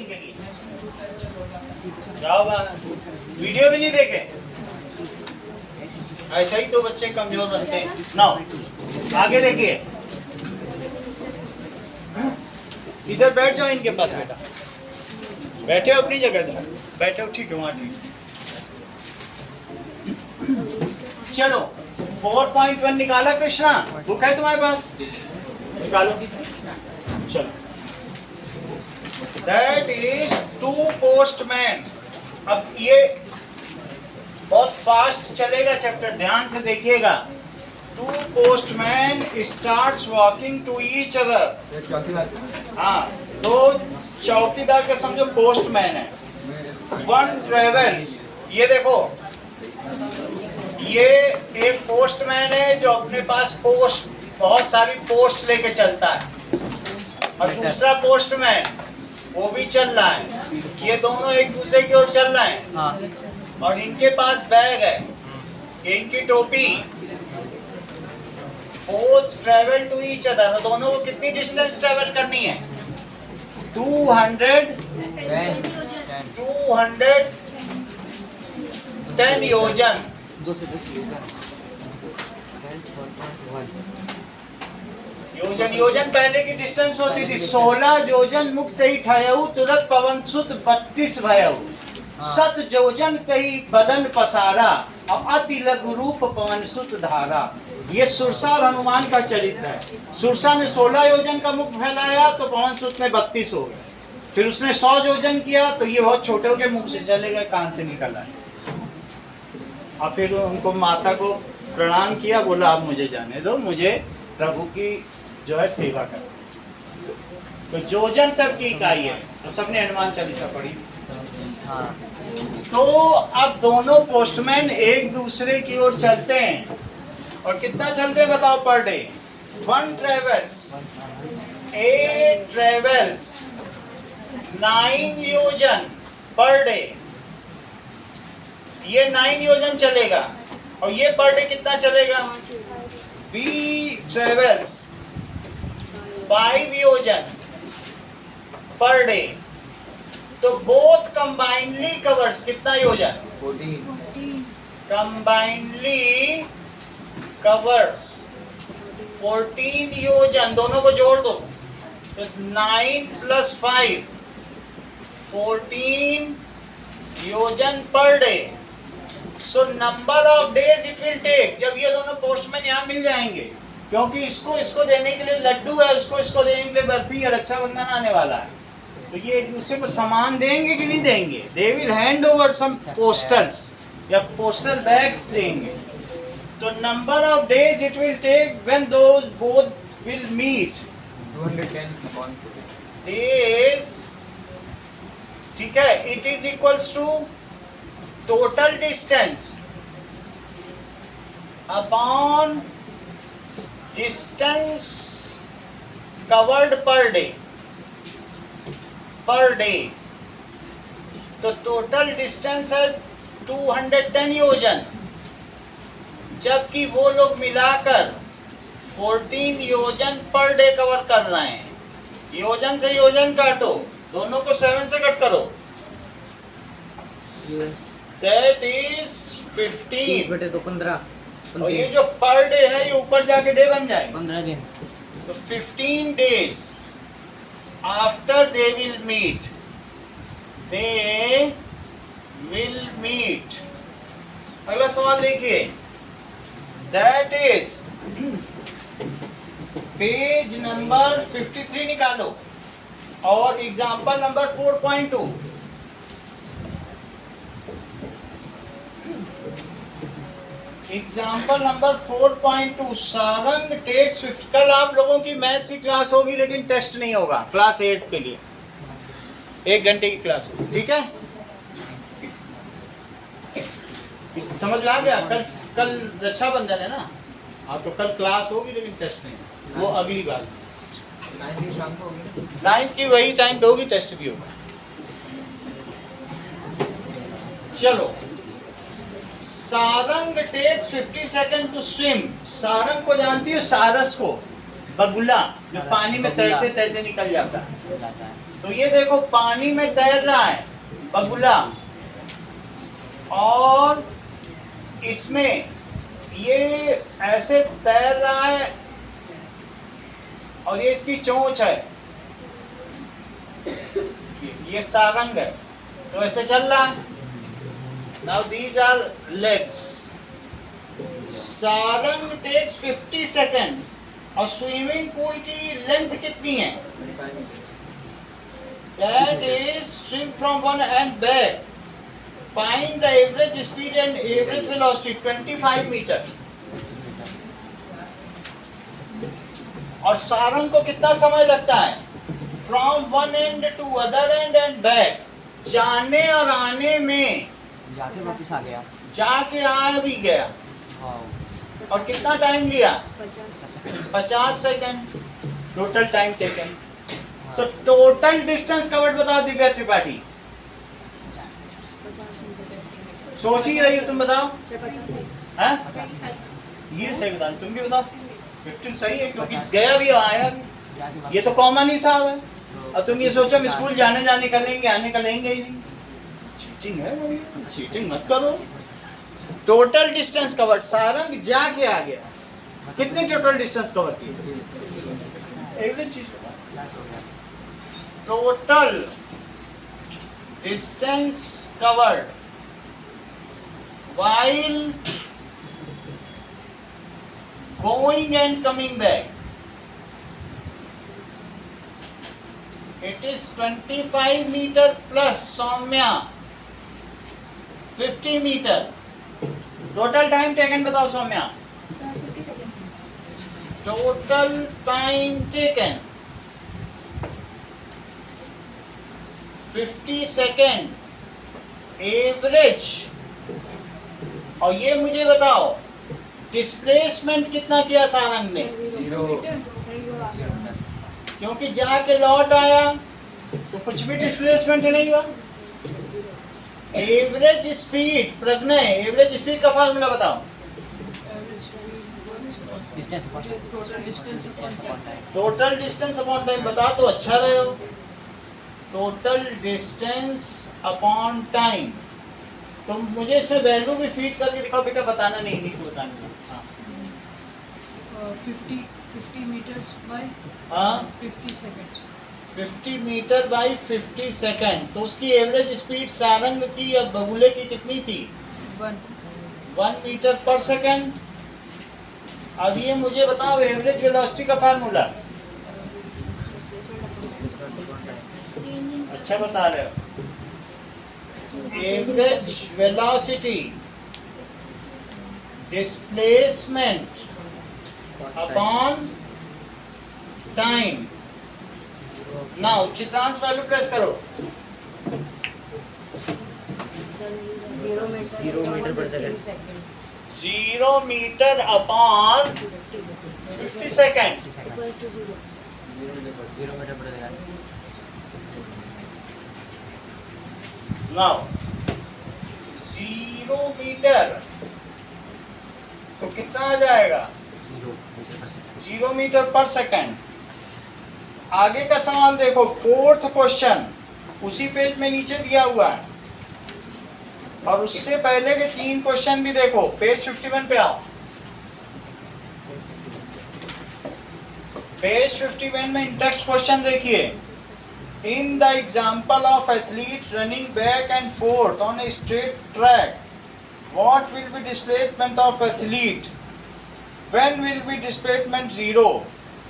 इनके लिए। जाओ बाहर, वीडियो भी नहीं देखे, ऐसा ही तो बच्चे कमजोर बनते हैं। नाउ आगे देखिए, इधर बैठ जाओ इनके पास बेटा, बैठे हो अपनी जगह, इधर बैठे हो, ठीक है वहां ठीक। चलो 4.1 निकाला कृष्णा, बुक है तुम्हारे पास, निकालो। चलो, दैट इज 2 पोस्टमैन। अब ये बहुत फास्ट चलेगा चैप्टर, ध्यान से देखिएगा। 2 postman starts walking to each other. चौकीदार, हाँ, तो चौकीदार का समझो पोस्टमैन है। 1 ट्रेवल्स, ये देखो, ये एक पोस्टमैन है जो अपने पास पोस्ट, बहुत सारी पोस्ट लेके चलता है, और दूसरा पोस्टमैन वो भी चल रहा है, ये दोनों एक दूसरे की ओर चल रहे हैं। हाँ, और इनके पास बैग है, इनकी टोपी। Both travel to each other, दोनों को कितनी डिस्टेंस ट्रेवल करनी है? 210 योजन। 2 से 10 योजन योजन पहले की डिस्टेंस होती थी 16 योजन मुक्त ही ठयऊ तुरत पवन सुत 32 भयऊ। 7 योजन तही बदन पसारा, अब अति लघु रूप पवन सुत धारा। ये सुरसा और हनुमान का चरित्र है। सुरसा ने 16 योजन का मुख फैलाया तो पवन सुत ने 32 हो गए। फिर उसने 100 योजन किया तो ये बहुत छोटे के मुख से चले गए, कान से निकल आए। और फिर उनको माता को प्रणाम किया, बोला आप मुझे जाने दो, मुझे प्रभु की जो है सेवा कर। तो योजन तक की इकाई है, तो सबने हनुमान चालीसा पढ़ी। हाँ, तो अब दोनों पोस्टमैन एक दूसरे की ओर चलते हैं, और कितना चलते हैं बताओ पर डे? 1 ट्रेवल्स, 8 ट्रेवल्स, 9 योजन पर डे। ये 9 योजन चलेगा, और ये पर डे कितना चलेगा? B ट्रेवल्स 5 योजन पर डे। तो बोथ कंबाइनली कवर्स कितना योजन? 14 कंबाइनली कवर्स 14 योजन, दोनों को जोड़ दो तो 9 + 5 14 योजन पर day. So number of days it will take, जब ये दोनों पोस्टमैन यहाँ मिल जाएंगे, क्योंकि इसको देने के लिए लड्डू है, उसको देने के लिए बर्फी है, रक्षाबंधन आने वाला है, तो ये एक दूसरे को सामान देंगे कि नहीं देंगे? They will hand over some postals या पोस्टल बैग्स देंगे। तो number of days it will take when those both will meet 210 days, ठीक है। It is equals to total distance upon distance covered per day. तो total distance है 210 योजन, जबकि वो लोग मिलाकर 14 योजन पर डे कवर कर रहे हैं। योजन से योजन काटो, दोनों को 7 से कट करो, दैट इज 15 बटे तो 15। और ये जो पर डे है ये ऊपर जाके डे बन जाए 15 दिन। तो 15 days after they will meet, अगला सवाल देखिए, दैट इज पेज नंबर 53 निकालो और example number 4.2। Example number 4.2, Sarang takes 50। कल आप लोगों की मैथ्स की क्लास होगी, लेकिन टेस्ट नहीं होगा, क्लास 8 के लिए 1 घंटे की क्लास होगी, ठीक है? समझ में आ गया? कल रक्षाबंधन है ना, हाँ, तो कल क्लास होगी लेकिन टेस्ट नहीं, वो अगली बार 9 शाम को होगी, 9 की वही टाइम पे होगी, टेस्ट भी होगा। चलो, Sarang takes 50 second to swim. Sarang को जानती हो? सारस को, बगुला जो पानी में तैरते तैरते निकल जाता है। तो ये देखो पानी में तैर रहा है बगुला, और इसमें ये ऐसे तैर रहा है और ये इसकी चोंच है, ये सारंग है, तो ऐसे चल रहा है। Now these are legs. Sarang takes 50 seconds और स्विमिंग पूल की लेंथ कितनी है? That is swim from one end back. Find the average speed and average velocity 25 metre. और सारंग को कितना समय लगता है? From one end to other end and back, जाने और आने में, जाके वापस आ गया। जाके आ भी गया, हाँ। और कितना टाइम लिया? 50 सेकेंड टोटल टाइम टेकन। तो टोटल डिस्टेंस कवर्ड बताओ दिव्या त्रिपाठी। सोच ही रही हो तुम, बताओ। हैं? ये सही बता, तुम भी बताओ। 15 सही है क्योंकि गया भी आया भी, ये तो कॉमन हिसाब है। अब तुम ये सोचो हम स्कूल जाने का लेंगे, आने का लेंगे ही नहीं। चीटिंग है भाई, चीटिंग मत करो। टोटल डिस्टेंस कवर्ड, सारंग जाके आ गया, कितने टोटल डिस्टेंस कवर किए? एवरेज चीज total distance covered while going and coming back, it is 25 meter plus Soumya 50 meter. Total time taken बताओ Saumya. 50 seconds. Total time taken 50 second average. और ये मुझे बताओ डिस्प्लेसमेंट कितना किया सारंग ने? 0 क्योंकि जाके लौट आया तो कुछ भी डिस्प्लेसमेंट नहीं हुआ। एवरेज स्पीड, प्रज्ञा एवरेज स्पीड का फार्मूला बताओ। टोटल डिस्टेंस अपॉन टाइम बता तो अच्छा रहे हो। टोटल डिस्टेंस अपॉन टाइम, तो मुझे इसमें वैल्यू भी फीड करके दिखाओ बेटा, बताना नहीं को बताना है। हाँ 50 meters by हाँ 50 seconds. 50 metre by 50 second. तो उसकी एवरेज स्पीड सारंग की या बगुले की कितनी थी? 1 मीटर पर सेकेंड। अब ये मुझे बताओ एवरेज वेलोसिटी का फार्मूला। अच्छा बता रहे हो। Average velocity displacement upon time. Now Chitransh value press करो। 0 meter per second. 0 metre upon 50 second. Equals to 0. 0 metre per second. Now 0 metre तो कितना आ जाएगा? 0 मीटर पर सेकेंड। आगे का सवाल देखो, 4th क्वेश्चन उसी पेज में नीचे दिया हुआ है, और उससे पहले के 3 क्वेश्चन भी देखो। पेज 51 पे आओ। पेज 51 में इंटेक्स्ट क्वेश्चन देखिए। In the example of athlete running back and forth on a straight track, what will be displacement of athlete? When will be displacement 0?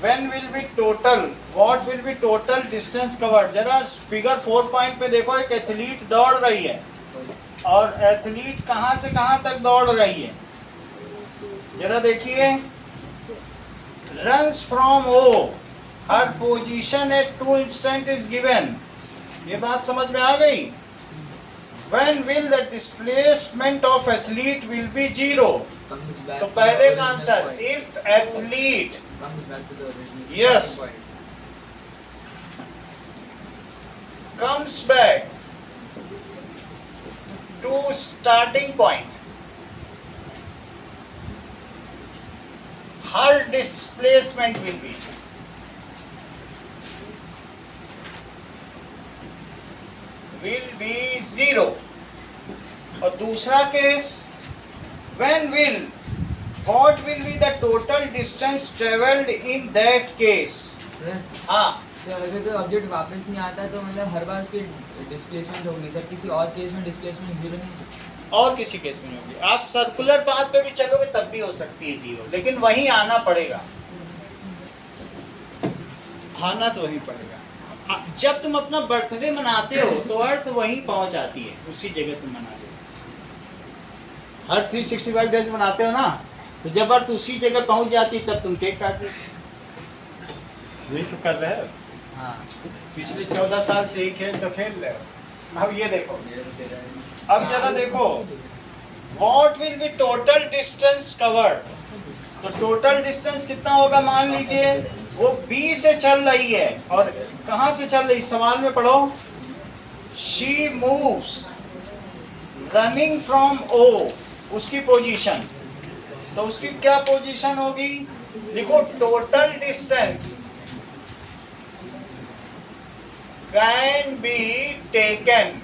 When will be total? What will be total distance covered? जरा figure 4 point पे देखो, एक athlete दौड़ रही है, और athlete कहाँ से कहाँ तक दौड़ रही है? जरा देखिए। Runs from O. Her position at 2 instant is given. ये बात समझ में आ गई? When will the displacement of athlete will be 0? तो पहले का answer, if athlete Yes. comes back to starting point, her displacement will be will be 0. और दूसरा case, when will, what will be the total distance traveled in that case? हाँ, तो अगर कोई object वापस नहीं आता तो मतलब हर बार उसकी डिस्प्लेसमेंट होगी सर, किसी और केस में डिस्प्लेसमेंट जीरो नहीं है। और किसी केस में नहीं होगी। आप सर्कुलर पाथ पे भी चलोगे तब भी हो सकती है 0, लेकिन वहीं आना पड़ेगा, आना तो वहीं पड़ेगा। जब तुम अपना बर्थडे मनाते हो तो अर्थ वहीं पहुंच आती है, उसी जगह तुम मना रहे हो। हर 365 डेज मनाते हो ना, तो जब अर्थ उसी जगह पहुंच जाती तब तुम केक काटते हो। यही तो कर रहे हो, हाँ पिछले 14 साल से ही खेल तो खेल रहे हो। अब ये देखो, अब जरा देखो, what will be total distance covered. तो टोटल डिस्टेंस कितना होगा, मान लीजिए वो B से चल रही है, और कहाँ से चल रही, सवाल में पढ़ो, she moves running from O, उसकी पोजीशन, तो उसकी क्या पोजीशन होगी, देखो total distance can be taken.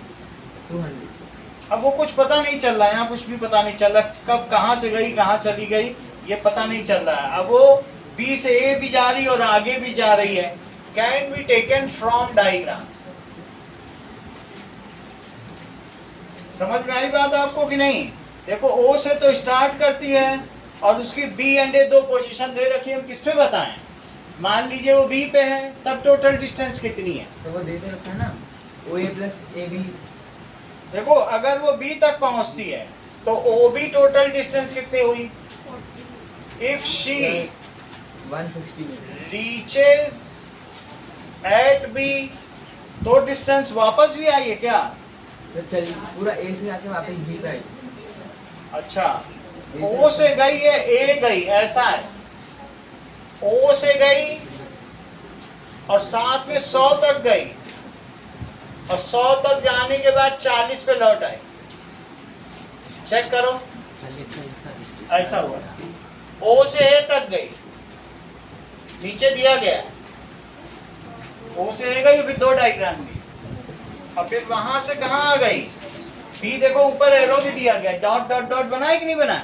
200। अब वो कुछ पता नहीं चल रहा है, यहाँ कुछ भी पता नहीं चल रहा, कब कहाँ से गई कहाँ चली गई ये पता नहीं चल रहा है। अब वो B से A भी जा रही है और आगे भी जा रही है। Can be taken from diagram. समझ में आई बात आपको कि नहीं? देखो O से तो स्टार्ट करती है और उसकी B एंड A दो पोजीशन दे रखी है, हम किस पे बताएं? मान लीजिए वो B पे है, तब टोटल डिस्टेंस कितनी है? तो वो दे रखा है ना, OA प्लस AB। देखो अगर वो B तक पहुंचती है तो OB टोटल डिस्टेंस कितनी हुई? If she 160 metre. reaches at B, तो डिस्टेंस वापस भी आई है क्या? तो चल पूरा A से जाके वापस B पे आई। अच्छा, O से गई है A गई, ऐसा है। O से गई और साथ में 100 तक गई, और 100 तक जाने के बाद 40 पे लौट आई। चेक करो, ऐसा हुआ। O से A तक गई, नीचे दिया गया, O से A गई, फिर दो डायग्राम दी, और फिर वहां से कहाँ आ गई? B देखो ऊपर एरो भी दिया गया, डॉट डॉट डॉट बना है कि नहीं बना?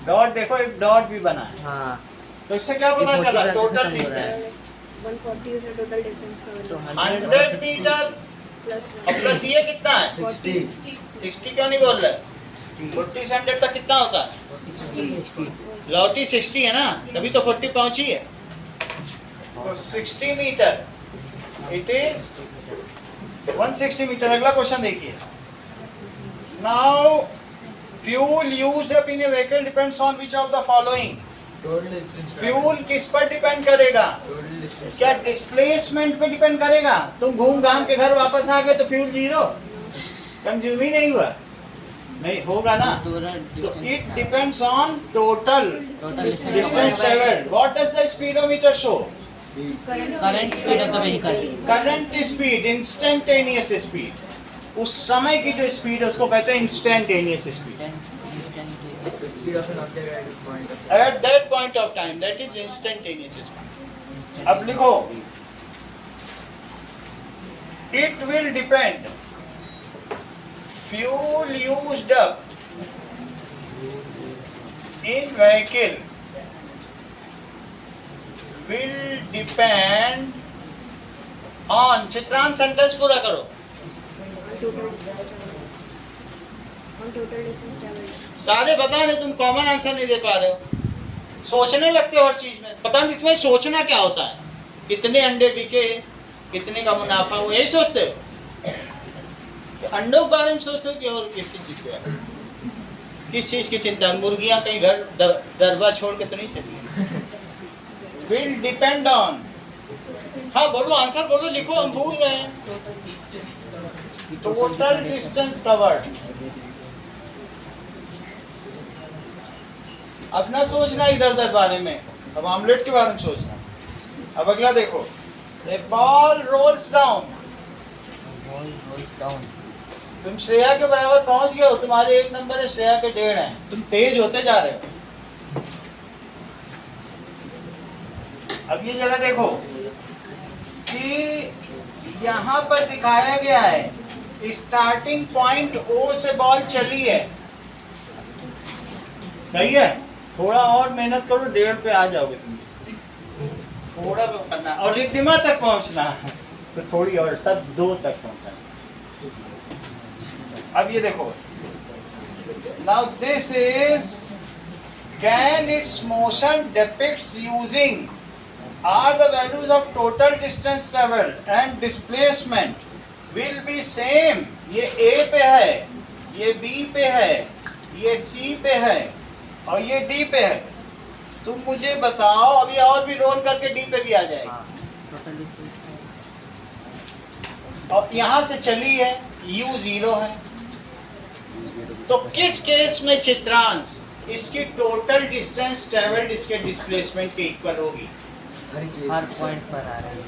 डॉट देखो, एक डॉट भी बना है। हाँ तो इससे क्या पता ये चला? 40 टोटल खत्म हो रहा है। डिस्टेंस 140 से टोटल डिस्टेंस तो कवर 100 मीटर, प्लस और प्लस ये कितना है? 60 60 क्यों नहीं बोल रहे? 40 से 100 तक कितना होता है? 60। लौटी 60 है ना, तभी तो 40 पहुंची है। तो 60 मीटर, इट इज 160 मीटर। अगला क्वेश्चन देखिए। Now fuel used up in A vehicle depends on which of the following. Total distance. Fuel किस पर डिपेंड करेगा? Total distance. क्या डिस्प्लेसमेंट पे डिपेंड करेगा? तुम घूम घाम के घर वापस आ गए तो फ्यूल जीरो, कंज्यूम ही नहीं हुआ, नहीं होगा ना। तो it depends on total distance travelled. What does the speedometer show? Current speed of the vehicle. Current speed, instantaneous speed, उस समय की जो स्पीड है उसको कहते हैं instantaneous speed. Speed of an object at point of At that point of time, that is instantaneous speed. अब लिखो, it will depend, fuel used up in vehicle will depend on, चित्रांत सेंटेंस पूरा करो। On total distance travelled. सारे बता रहे, तुम common answer नहीं दे पा रहे हो, सोचने लगते हो हर चीज में। पता नहीं तुम्हें सोचना क्या होता है, कितने अंडे बिके, कितने का मुनाफा हुआ, यही सोचते हो? तो अंडों के बारे में सोचते हो कि और किसी चीज के? किस चीज की चिंता? मुर्गियां कहीं घर दरबा छोड़ के तो नहीं चली? विल डिपेंड ऑन, हाँ बोलो आंसर बोलो, लिखो, हम भूल गए हैं। Total distance covered. अब ना सोचना इधर उधर बारे में, अब ऑमलेट के बारे में सोचना। अब अगला देखो, ए बॉल रोल्स डाउन। तुम श्रेया के बराबर पहुंच गए हो, तुम्हारे 1 नंबर है, श्रेया के 1.5 है, तुम तेज होते जा रहे हो। अब ये जरा देखो कि यहाँ पर दिखाया गया है स्टार्टिंग पॉइंट ओ से बॉल चली है, सही है। थोड़ा और मेहनत करो, 1.5 पे आ जाओगे तुम। थोड़ा करना और रिद्धिमा तक पहुंचना है, तो थोड़ी और, तब 2 तक पहुंचना। अब ये देखो, now this is can it's motion depicts using are the values of total distance traveled and displacement will be same। ये A पे है, ये B पे है, ये C पे है और ये D पे है। तुम मुझे बताओ, अभी और भी रोल करके D पे भी आ जाएगा। और यहाँ से चली है, U 0 है, तो किस केस में चित्रांश इसकी टोटल डिस्टेंस ट्रेवल्ड इसके डिस्प्लेसमेंट के इक्वल होगी? हर पॉइंट पर आ रही है।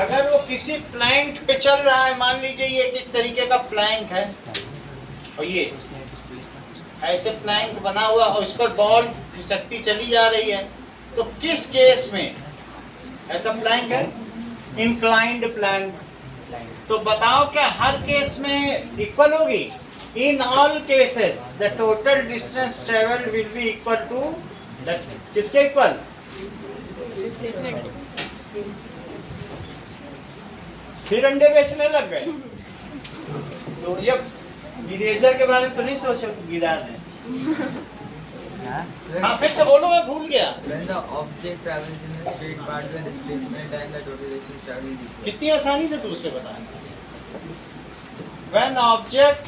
अगर वो किसी प्लैंक पे चल रहा है, मान लीजिए ये किस तरीके का प्लैंक है और ये ऐसे प्लैंक बना हुआ और इस पर बॉल खिसकती चली जा रही है, तो किस केस में ऐसा प्लैंक है? Inclined plank. तो बताओ क्या हर केस में इक्वल होगी? In all cases the total distance travelled will be equal to किसके इक्वल? फिर अंडे बेचने लग गए। तो ये इरेजर के बारे में तो नहीं सोचो गिरा दें। हाँ फिर से बोलो, मैं भूल गया। When the object travels in a straight path, the displacement and the total distance traveled is equal. कितनी आसानी से तुझसे बताया। When object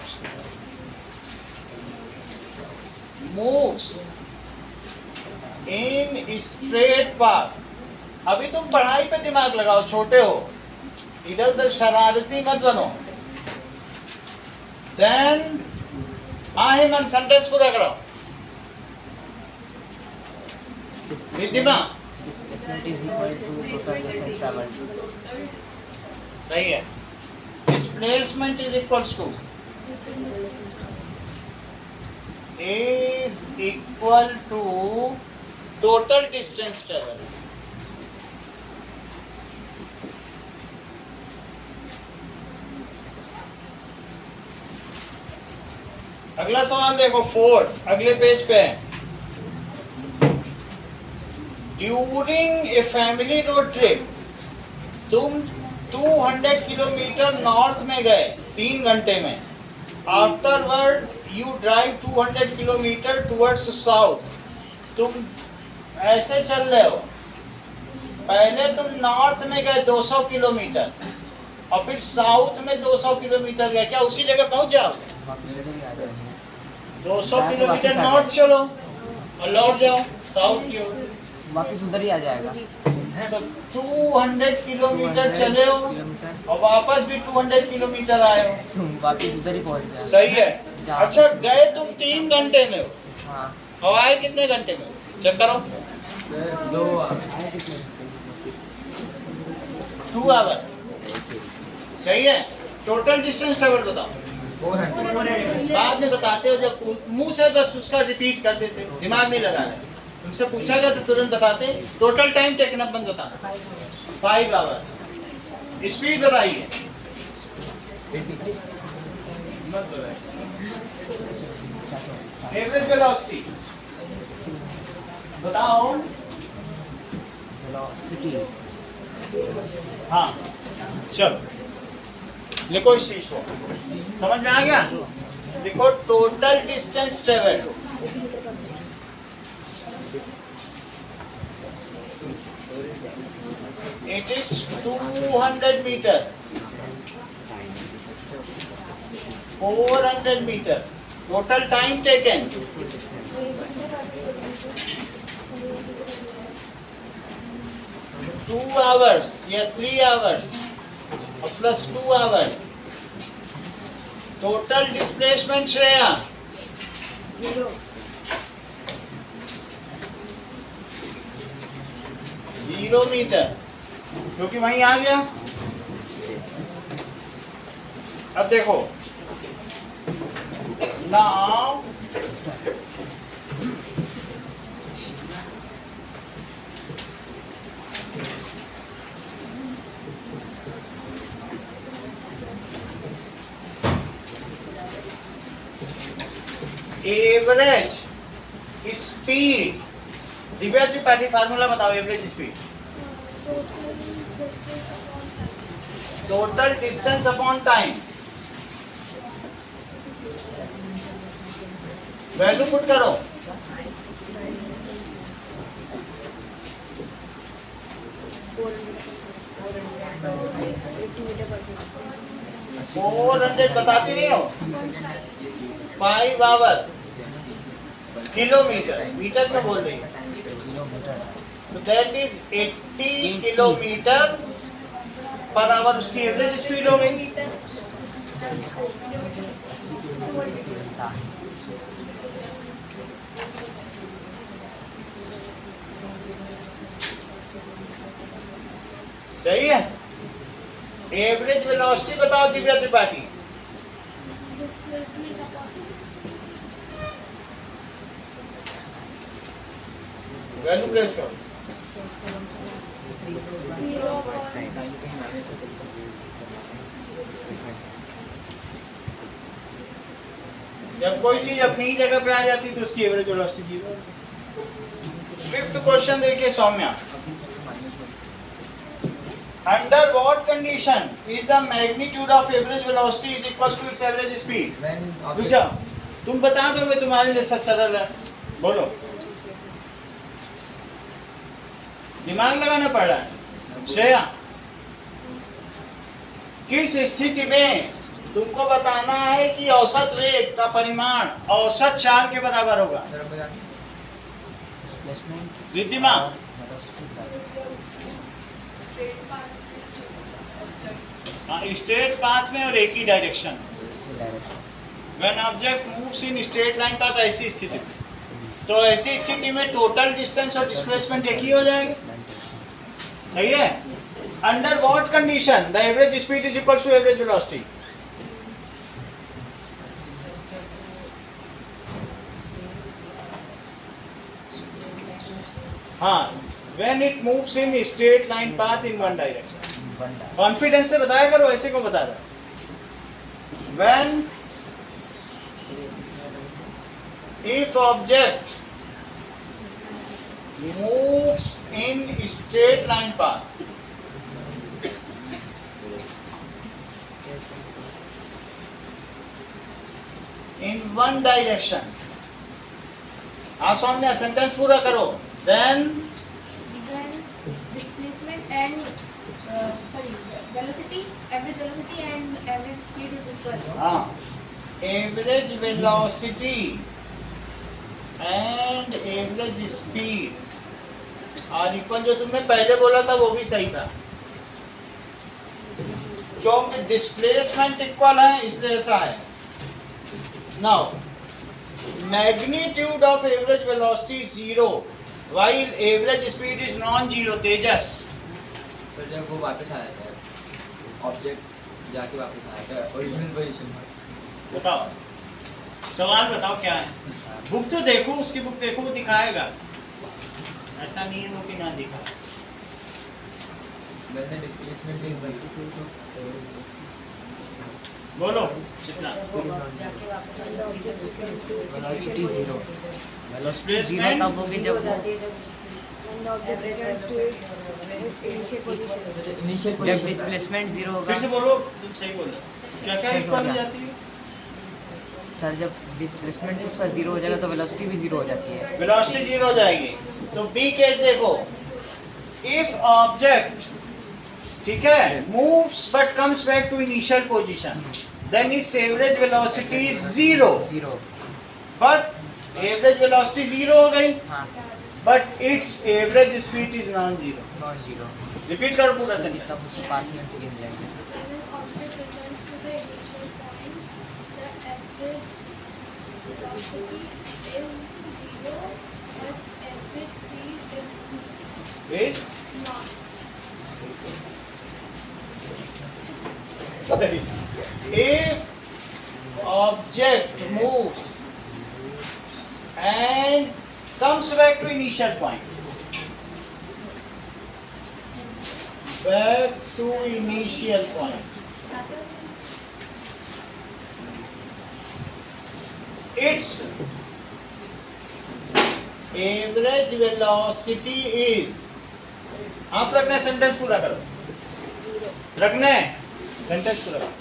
moves in straight path, अभी तुम पढ़ाई पे दिमाग लगाओ, छोटे हो, इधर उधर शरारती मत बनो। Then हेमंत सेंटेंस पूरा करो। Riddhima Displacement is equal to total distance traveled. सही है। Displacement is equals to is equal to total distance traveled। अगला सवाल देखो, 4 अगले पेज पे है। During a family road trip तुम 200 किलोमीटर नॉर्थ में गए 3 घंटे में। Afterward you drive 200 kilometre towards south. तुम ऐसे चल रहे हो, पहले तुम नॉर्थ में गए 200 किलोमीटर और फिर साउथ में 200 किलोमीटर गए, क्या उसी जगह पहुंच जाओ? 200 किलोमीटर नॉर्थ चलो और लौट जाओ साउथ की ओर, वापिस उधर ही आ जाएगा। तो 200 किलोमीटर चले हो और वापस भी 200 किलोमीटर आए हो, वापिस उधर ही पहुंच जाएगा। सही है। अच्छा, गए तुम 3 घंटे में हो हाँ। और आए कितने घंटे में? चेक करो। 2 आवर, सही है। टोटल डिस्टेंस ट्रेवल बताओ। 400। बाद में बताते हो, जब मुंह से बस उसका रिपीट कर देते, दिमाग नहीं लगा रहे। तुमसे पूछा गया तो तुरंत बताते। टोटल टाइम टेकन अप बंद बताना। 5 आवर। स्पीड बताइए। एवरेज वेलोसिटी बताओ। वेलोसिटी, हाँ चलो लिखो इस चीज को, समझ में आ गया? लिखो total distance travel. It is 200 meter, 400 meter. Total time taken 2 hours या 3 hours और plus 2 hours. Total displacement Shreya 0 metre, क्योंकि वहीं आ गया। अब देखो now average speed, Divya Tripathi formula बताओ average speed, total distance upon time, value put करो, 400 बताती नहीं हो, 5 आवर किलोमीटर, मीटर में बोल रही है, तो that is 80 kilometre per hour उसकी एवरेज स्पीड हो गई। सही है। एवरेज वेलोसिटी बताओ दिव्या त्रिपाठी, वैल्यू प्लेस करो, जब कोई चीज अपनी ही जगह पे आ जाती तो उसकी एवरेज वेलोसिटी 0। फिफ्थ क्वेश्चन देखिए Saumya, under what condition is the magnitude of average velocity is equal to its average speed? When रुक जाओ, तुम बता दो, मैं तुम्हारे लिए सब सरल है, बोलो, दिमाग लगाना पड़ रहा है। श्रेया, किस स्थिति में तुमको बताना है कि औसत वेग का परिमाण औसत चाल के बराबर होगा? Displacement रिद्धिमा, स्ट्रेट पाथ में और एक ही direction, when object moves in straight line path, ऐसी स्थिति में, तो ऐसी स्थिति में टोटल डिस्टेंस और डिस्प्लेसमेंट एक ही हो जाएगा। सही है। Under what condition the average speed is equal to average velocity? हाँ, when it moves in straight line path in one direction. Confidence से बताया करो, ऐसे को बता रहा। When if object moves in straight line path in one direction, हाँ Saumya sentence पूरा करो। then displacement and velocity, average velocity and average speed is equal. हाँ, average velocity and average speed और इक्वल, जो तुमने पहले बोला था वो भी सही था, क्योंकि डिस्प्लेसमेंट इक्वल है इसलिए ऐसा है। Now magnitude of average velocity is 0 while average speed is non zero. Tejas, तो जब वो वापस आ जाता है, ऑब्जेक्ट जाके वापस आ जाता है ओरिजिनल पोजीशन में, बताओ सवाल बताओ क्या है? बुक तो देखो, उसकी बुक देखो, वो दिखाएगा, ऐसा नहीं है वो कि ना दिखा। when the displacement is 0, बोलो चित्रा। velocity 0 डिस्प्लेसमेंट तब होगी जब वो When the object returns to its initial position. Initial जब पोजीशन डिस्प्लेसमेंट 0 होगा। फिर से बोलो, तुम सही बोल रहे हो। क्या क्या इक्वल हो जाती है? सर जब डिस्प्लेसमेंट उसका 0 हो जाएगा तो वेलोसिटी भी 0 हो जाती है। वेलोसिटी 0 हो जाएगी। तो बी केस देखो, इफ ऑब्जेक्ट, ठीक है, moves but comes back to initial position, then its average velocity is 0, 0 but average velocity 0 हो गई, हाँ, but its average speed is non zero. Non 0 repeat करो पूरा सेंटेंस। तब उसके पास नहीं होती गिन जाएंगे। Is sorry. If object moves and comes back to initial point, back to initial point, its average velocity is, आप रखना है, सेंटेंस पूरा करो, रखना है सेंटेंस पूरा करो।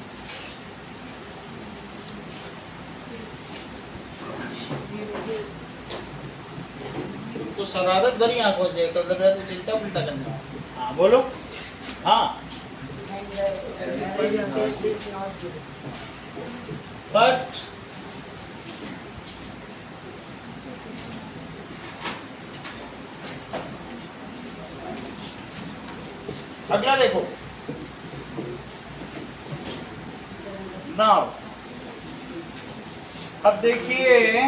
तो शरारत भरी आंखों से कर लग रहा है, तो चिंता उल्टा करना। हाँ बोलो, हाँ बट अगला देखो, नाउ अब देखिए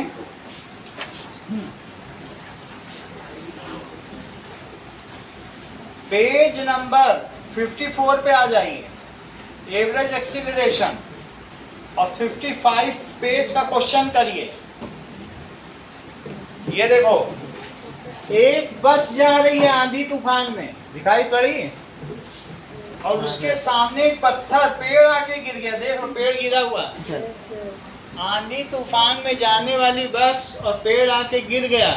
पेज नंबर 54 पे आ जाइए, एवरेज एक्सीलरेशन, और 55 पेज का क्वेश्चन करिए। ये देखो, एक बस जा रही है आंधी तूफान में, दिखाई पड़ी, और उसके सामने एक पत्थर, पेड़ आके गिर गया, देखो पेड़ गिरा हुआ, Yes, sir. आंधी तूफान में जाने वाली बस और पेड़ आके गिर गया।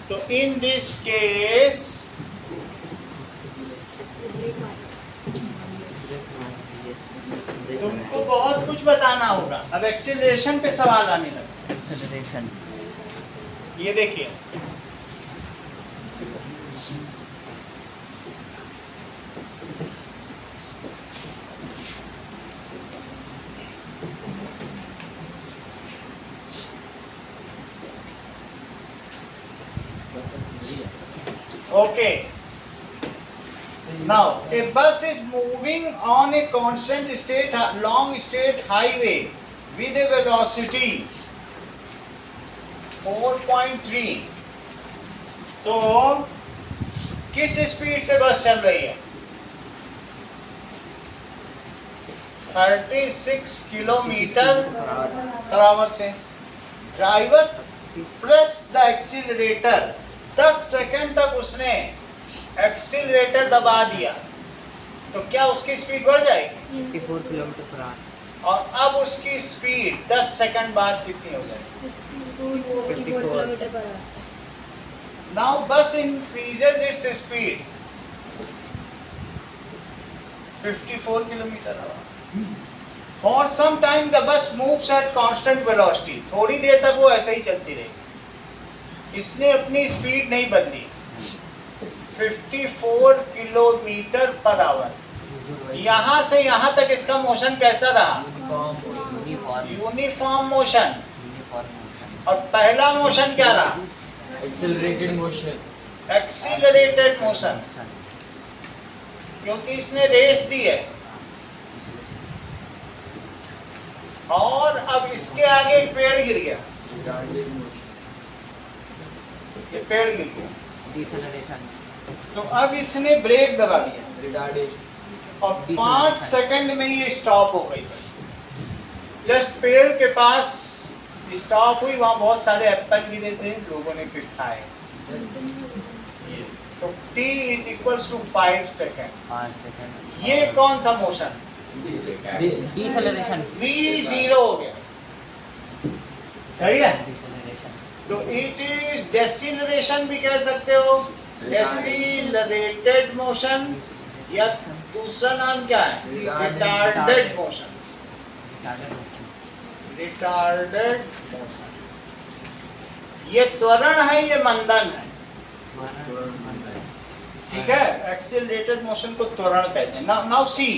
तो इन दिस केस तुमको बहुत कुछ बताना होगा। अब एक्सीलरेशन पे सवाल आने लगा। एक्सेलरेशन, ये देखिए, okay. Now, a bus is moving on a constant state, long straight highway with a velocity 4.3. तो किस स्पीड से बस चल रही है? 36 किलोमीटर पर आवर से। Driver press the accelerator, 10 second तक उसने एक्सीलरेटर दबा दिया, तो क्या उसकी स्पीड बढ़ जाएगी? 54 किलोमीटर पर आवर। और अब उसकी स्पीड 10 सेकंड बाद कितनी हो जाएगी? 54 kilometre per hour. Now bus increases its speed 54 kilometre our. For some time the bus moves at constant velocity. थोड़ी देर तक वो ऐसे ही चलती रही, इसने अपनी स्पीड नहीं बदली, 54 किलोमीटर पर आवर। यहाँ से यहाँ तक इसका मोशन कैसा रहा? Uniform motion. और पहला मोशन क्या रहा? Accelerated motion. एक्सीलरेटेड मोशन, क्योंकि इसने रेस दी है। और अब इसके आगे एक पेड़ गिर गया, ये पेड़ गिर गया, डिसेलरेशन, तो अब इसने ब्रेक दबा दिया रिटार्डेशन। और 5 सेकंड में ये स्टॉप हो गई बस। जस्ट पेड़ के पास स्टॉप हुई, वहां बहुत सारे एप्पल गिरे थे, लोगों ने फिर खाए। तो t is equals to 5 second. 5 second. ये कौन सा मोशन? डिसेलरेशन, v 0 हो गया, सही है। डिसेलरेशन, तो इट इज डेसिलरेशन भी कह सकते हो, डेसिलरेटेड मोशन, या दूसरा नाम क्या है? Retarded motion. रिटार्डेड मोशन, ये त्वरण है, ये मंदन है, ठीक है। एक्सीलरेटेड मोशन को त्वरण कहते हैं। नाउ सी,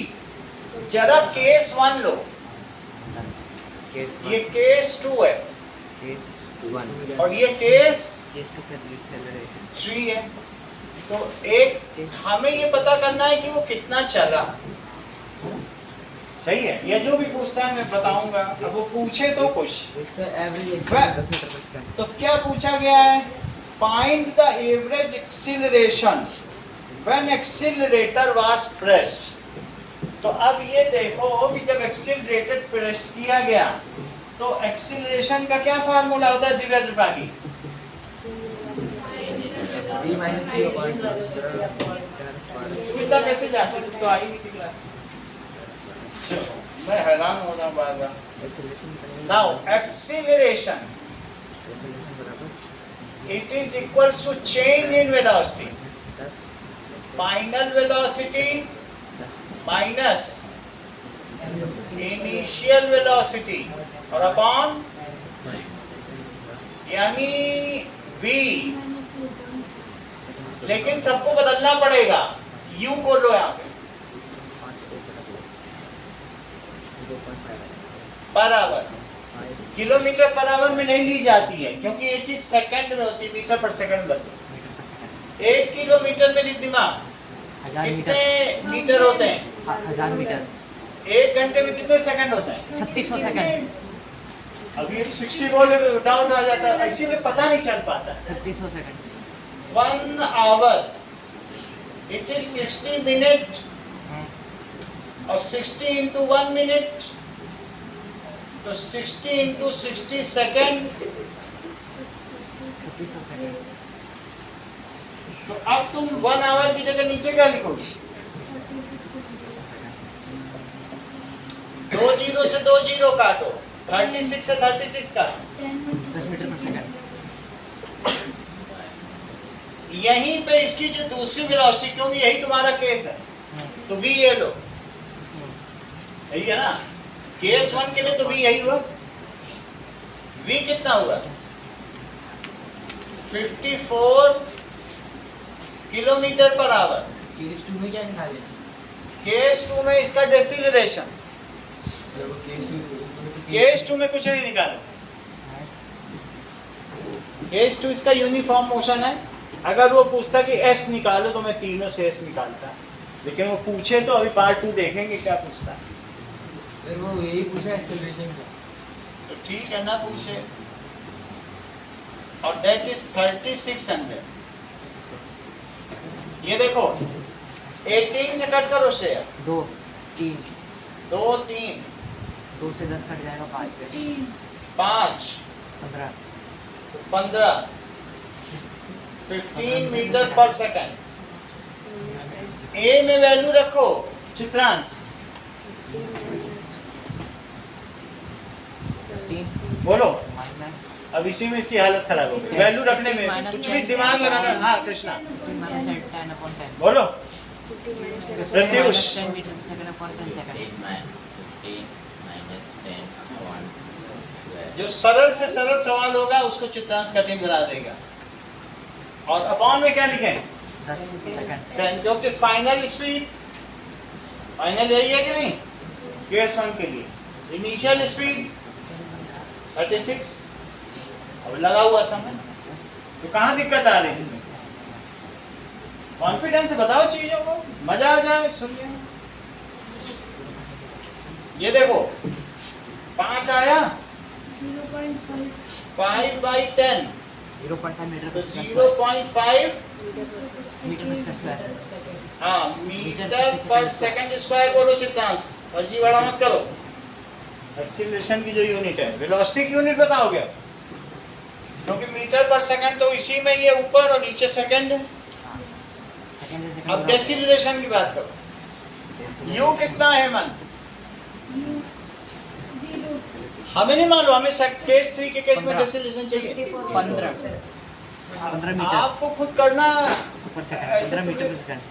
जरा केस 1 लो, ये केस 2 है, केस 1, और ये केस केस 2 का डिसेलरेशन। 3 है। तो एक हमें ये पता करना है कि वो कितना चला, सही है। ये जो भी पूछता है मैं बताऊंगा, अब वो पूछे तो कुछ। एवरेज तो क्या पूछा गया है? Find the average acceleration when accelerator was pressed. तो अब ये देखो कि जब एक्सीलरेटर प्रेस किया गया तो एक्सीलरेशन का क्या फार्मूला होता है Divya Tripathi? V minus C upon T। सुविधा कैसे जाते थे? तो आई नहीं थी क्लास में। चलो, मैं हैरान हो रहा हूँ बार बार। Acceleration now acceleration, It is equals to change in velocity. Final velocity minus initial velocity और अपॉन यानी v, लेकिन सबको बदलना पड़ेगा। u बोलो यहाँ पे per hour, kilometre per hour में नहीं ली जाती है क्योंकि ये चीज सेकंड में होती है, मीटर पर सेकंड बदलो। 1 किलोमीटर में रिद्धिमा 1000 कितने मीटर, मीटर होते हैं? 1000 मीटर, 1 घंटे में कितने सेकंड होते हैं? 3600 सेकंड, अभी 60 बोल डाउन आ जाता है, इसी में पता नहीं चल पाता। 3600 second. 1 hour it is 60 minute और 60 इंटू 1 मिनट तो 60 इंटू 60 सेकेंड। 3600 सेकंड। तो अब तुम 1 आवर की जगह नीचे क्या लिखोगे? 2 जीरो से 2 जीरो काटो, 36 से 36 काटो, 10 मीटर पर सेकंड। यहीं पे इसकी जो दूसरी वेलोसिटी, क्योंकि यही तुम्हारा केस है, तो v ये लो, सही है ना? केस 1 के लिए तो v यही हुआ। v कितना हुआ? 54 किलोमीटर पर आवर। केस 2 में क्या निकाले? केस 2 में इसका डेसिलरेशन, केस 2 में कुछ नहीं निकालो। केस 2 इसका यूनिफॉर्म मोशन है। अगर वो पूछता कि s निकालो तो मैं तीनों से s निकालता, लेकिन वो पूछे तो अभी पार्ट 2 देखेंगे क्या पूछता है। फिर वो यही पूछा एक्सेलरेशन का, तो ठीक है ना, पूछे। और दैट इज 3600। ये देखो 18 से कट करो शेयर, 2 3 2 3 2 से 10 कट जाएगा, 5 पे 5 15 15 15 मीटर पर सेकंड। ए में वैल्यू रखो चित्रांश, 15 बोलो। माइनस अब इसी में इसकी हालत खराब हो गई वैल्यू रखने में, कुछ भी दिमाग लगाना। हाँ कृष्णा 10 upon 10, बोलो। 50 minus 10. Pratyush 10 metre per second upon 10 second. जो सरल से सरल सवाल होगा उसको चित्रांश कठिन बना देगा। और अपॉन में क्या लिखें? 10 सेकंड। 10, क्योंकि फाइनल स्पीड, फाइनल यही है कि नहीं केस 1 के लिए। इनिशियल स्पीड 36, अब लगा हुआ समय, तो कहाँ दिक्कत आ रही है? कॉन्फिडेंस से बताओ चीजों को, मजा आ जाए सुनिए। ये देखो 5 आया, 0.5 5 by 10 0.5 मीटर तो पर second. 0.5 metre per second square. हाँ मीटर पर सेकंड स्क्वायर बोलो चित्रांश, फर्जी बड़ा मत करो। एक्सीलरेशन की जो यूनिट है, वेलोसिटी की यूनिट बताओगे अब, क्योंकि मीटर पर सेकंड तो इसी में ही है, ऊपर और नीचे सेकंड है। अब डेसिलरेशन की बात करो, यू कितना है मन? 0. हमें नहीं मालूम, हमें केस 3 के केस में 15 डेसिलरेशन चाहिए। 15 मीटर आपको खुद करना पर second, 15 metre per second.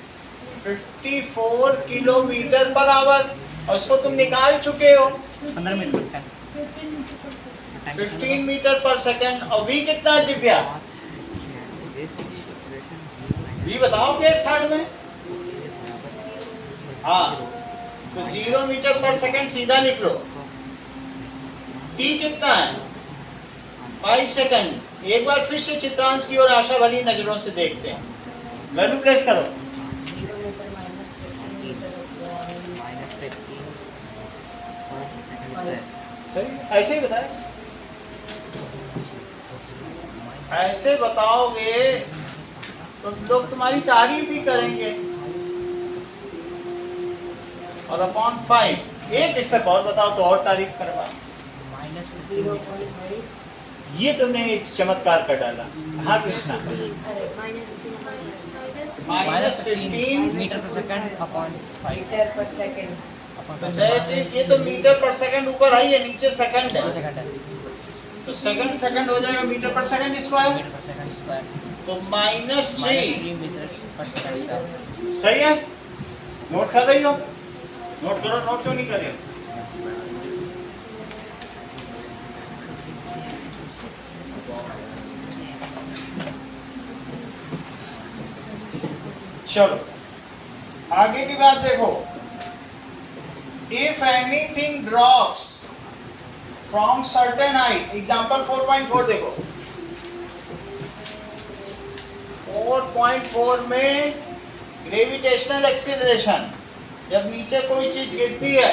54 kilometre per hour, और इसको तुम निकाल चुके हो 15 metre per second. 15 metre per second. और v कितना है दिव्या? v बताओ केस 3 में। हाँ तो 0 मीटर पर सेकंड सीधा निकलो। t कितना है? 5 सेकंड। एक बार फिर से चित्रांश की और आशा भरी नजरों से देखते हैं। वैल्यू प्लेस करो। सही, ऐसे ही बताए, ऐसे बताओगे तो लोग तुम्हारी तारीफ भी करेंगे। और अपॉन 5 एक स्टेप और बताओ तो और तारीफ करवा। ये तुमने एक चमत्कार कर डाला। हाँ Krishna, -15 metre per second upon 5 metre per second. तो दैट इज, ये तो मीटर पर सेकंड ऊपर आई है, नीचे सेकंड है। 2 सेकंड है। तो सेकंड हो जाएगा metre per second square, metre per second square, तो -3 -3 मीटर पर सेकंड स्क्वायर। सही है। नोट कर रही हो? नोट करो, नोट क्यों नहीं कर रही हो? चलो आगे की बात देखो। If anything drops from certain height, example 4.4 देखो। 4.4 में ग्रेविटेशनल एक्सीलरेशन, जब नीचे कोई चीज गिरती है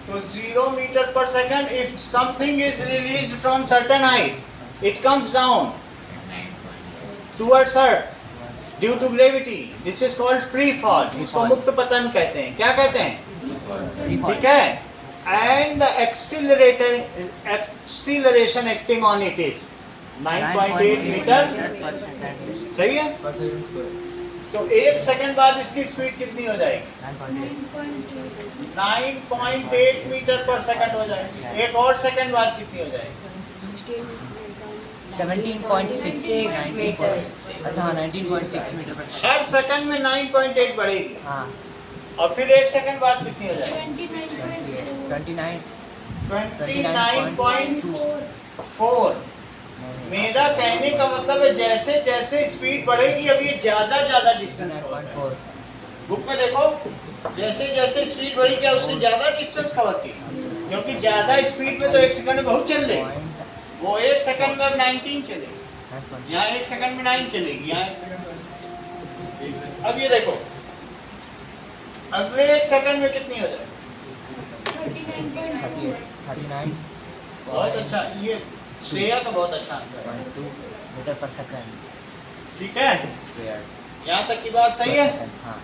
तो 0 metre per second, if something is released from certain height it comes down towards earth due to gravity, this is called free fall. इसको मुक्त पतन कहते हैं। क्या कहते हैं? ठीक है। And the acceleration acting on it is 9.8 metre, सही है। पर सेकंड स्क्वायर। तो 1 सेकंड बाद इसकी स्पीड कितनी हो जाएगी? 9.8 मीटर पर सेकंड हो जाएगी। एक और सेकंड बाद कितनी हो जाएगी? 17.6 मीटर, अच्छा हाँ 19.6 मीटर पर सेकंड। हर सेकंड में 9.8 बढ़ेगी, हाँ और फिर 1 सेकंड बाद कितनी हो जाएगी? 29 29.4। मेरा कहने का मतलब है जैसे जैसे स्पीड बढ़ेगी, अब ये ज्यादा डिस्टेंस कवर करेगा। 9.4 बुक में देखो, जैसे जैसे स्पीड बढ़ी क्या उससे ज्यादा डिस्टेंस कवर की, क्योंकि ज्यादा स्पीड में तो 1 सेकंड में बहुत चल लेगी। वो 1 सेकंड में अब 19 चलेगी, यहाँ 1 सेकंड में 9 चलेगी, यहाँ 1 सेकंड में। अब ये देखो अगले 1 सेकंड में कितनी हो जाएगी? 39 बहुत अच्छा, ये श्रेया का बहुत अच्छा आंसर है। 2 मीटर पर सेकंड ठीक है, स्क्वायर। यहाँ तक की बात सही है। हाँ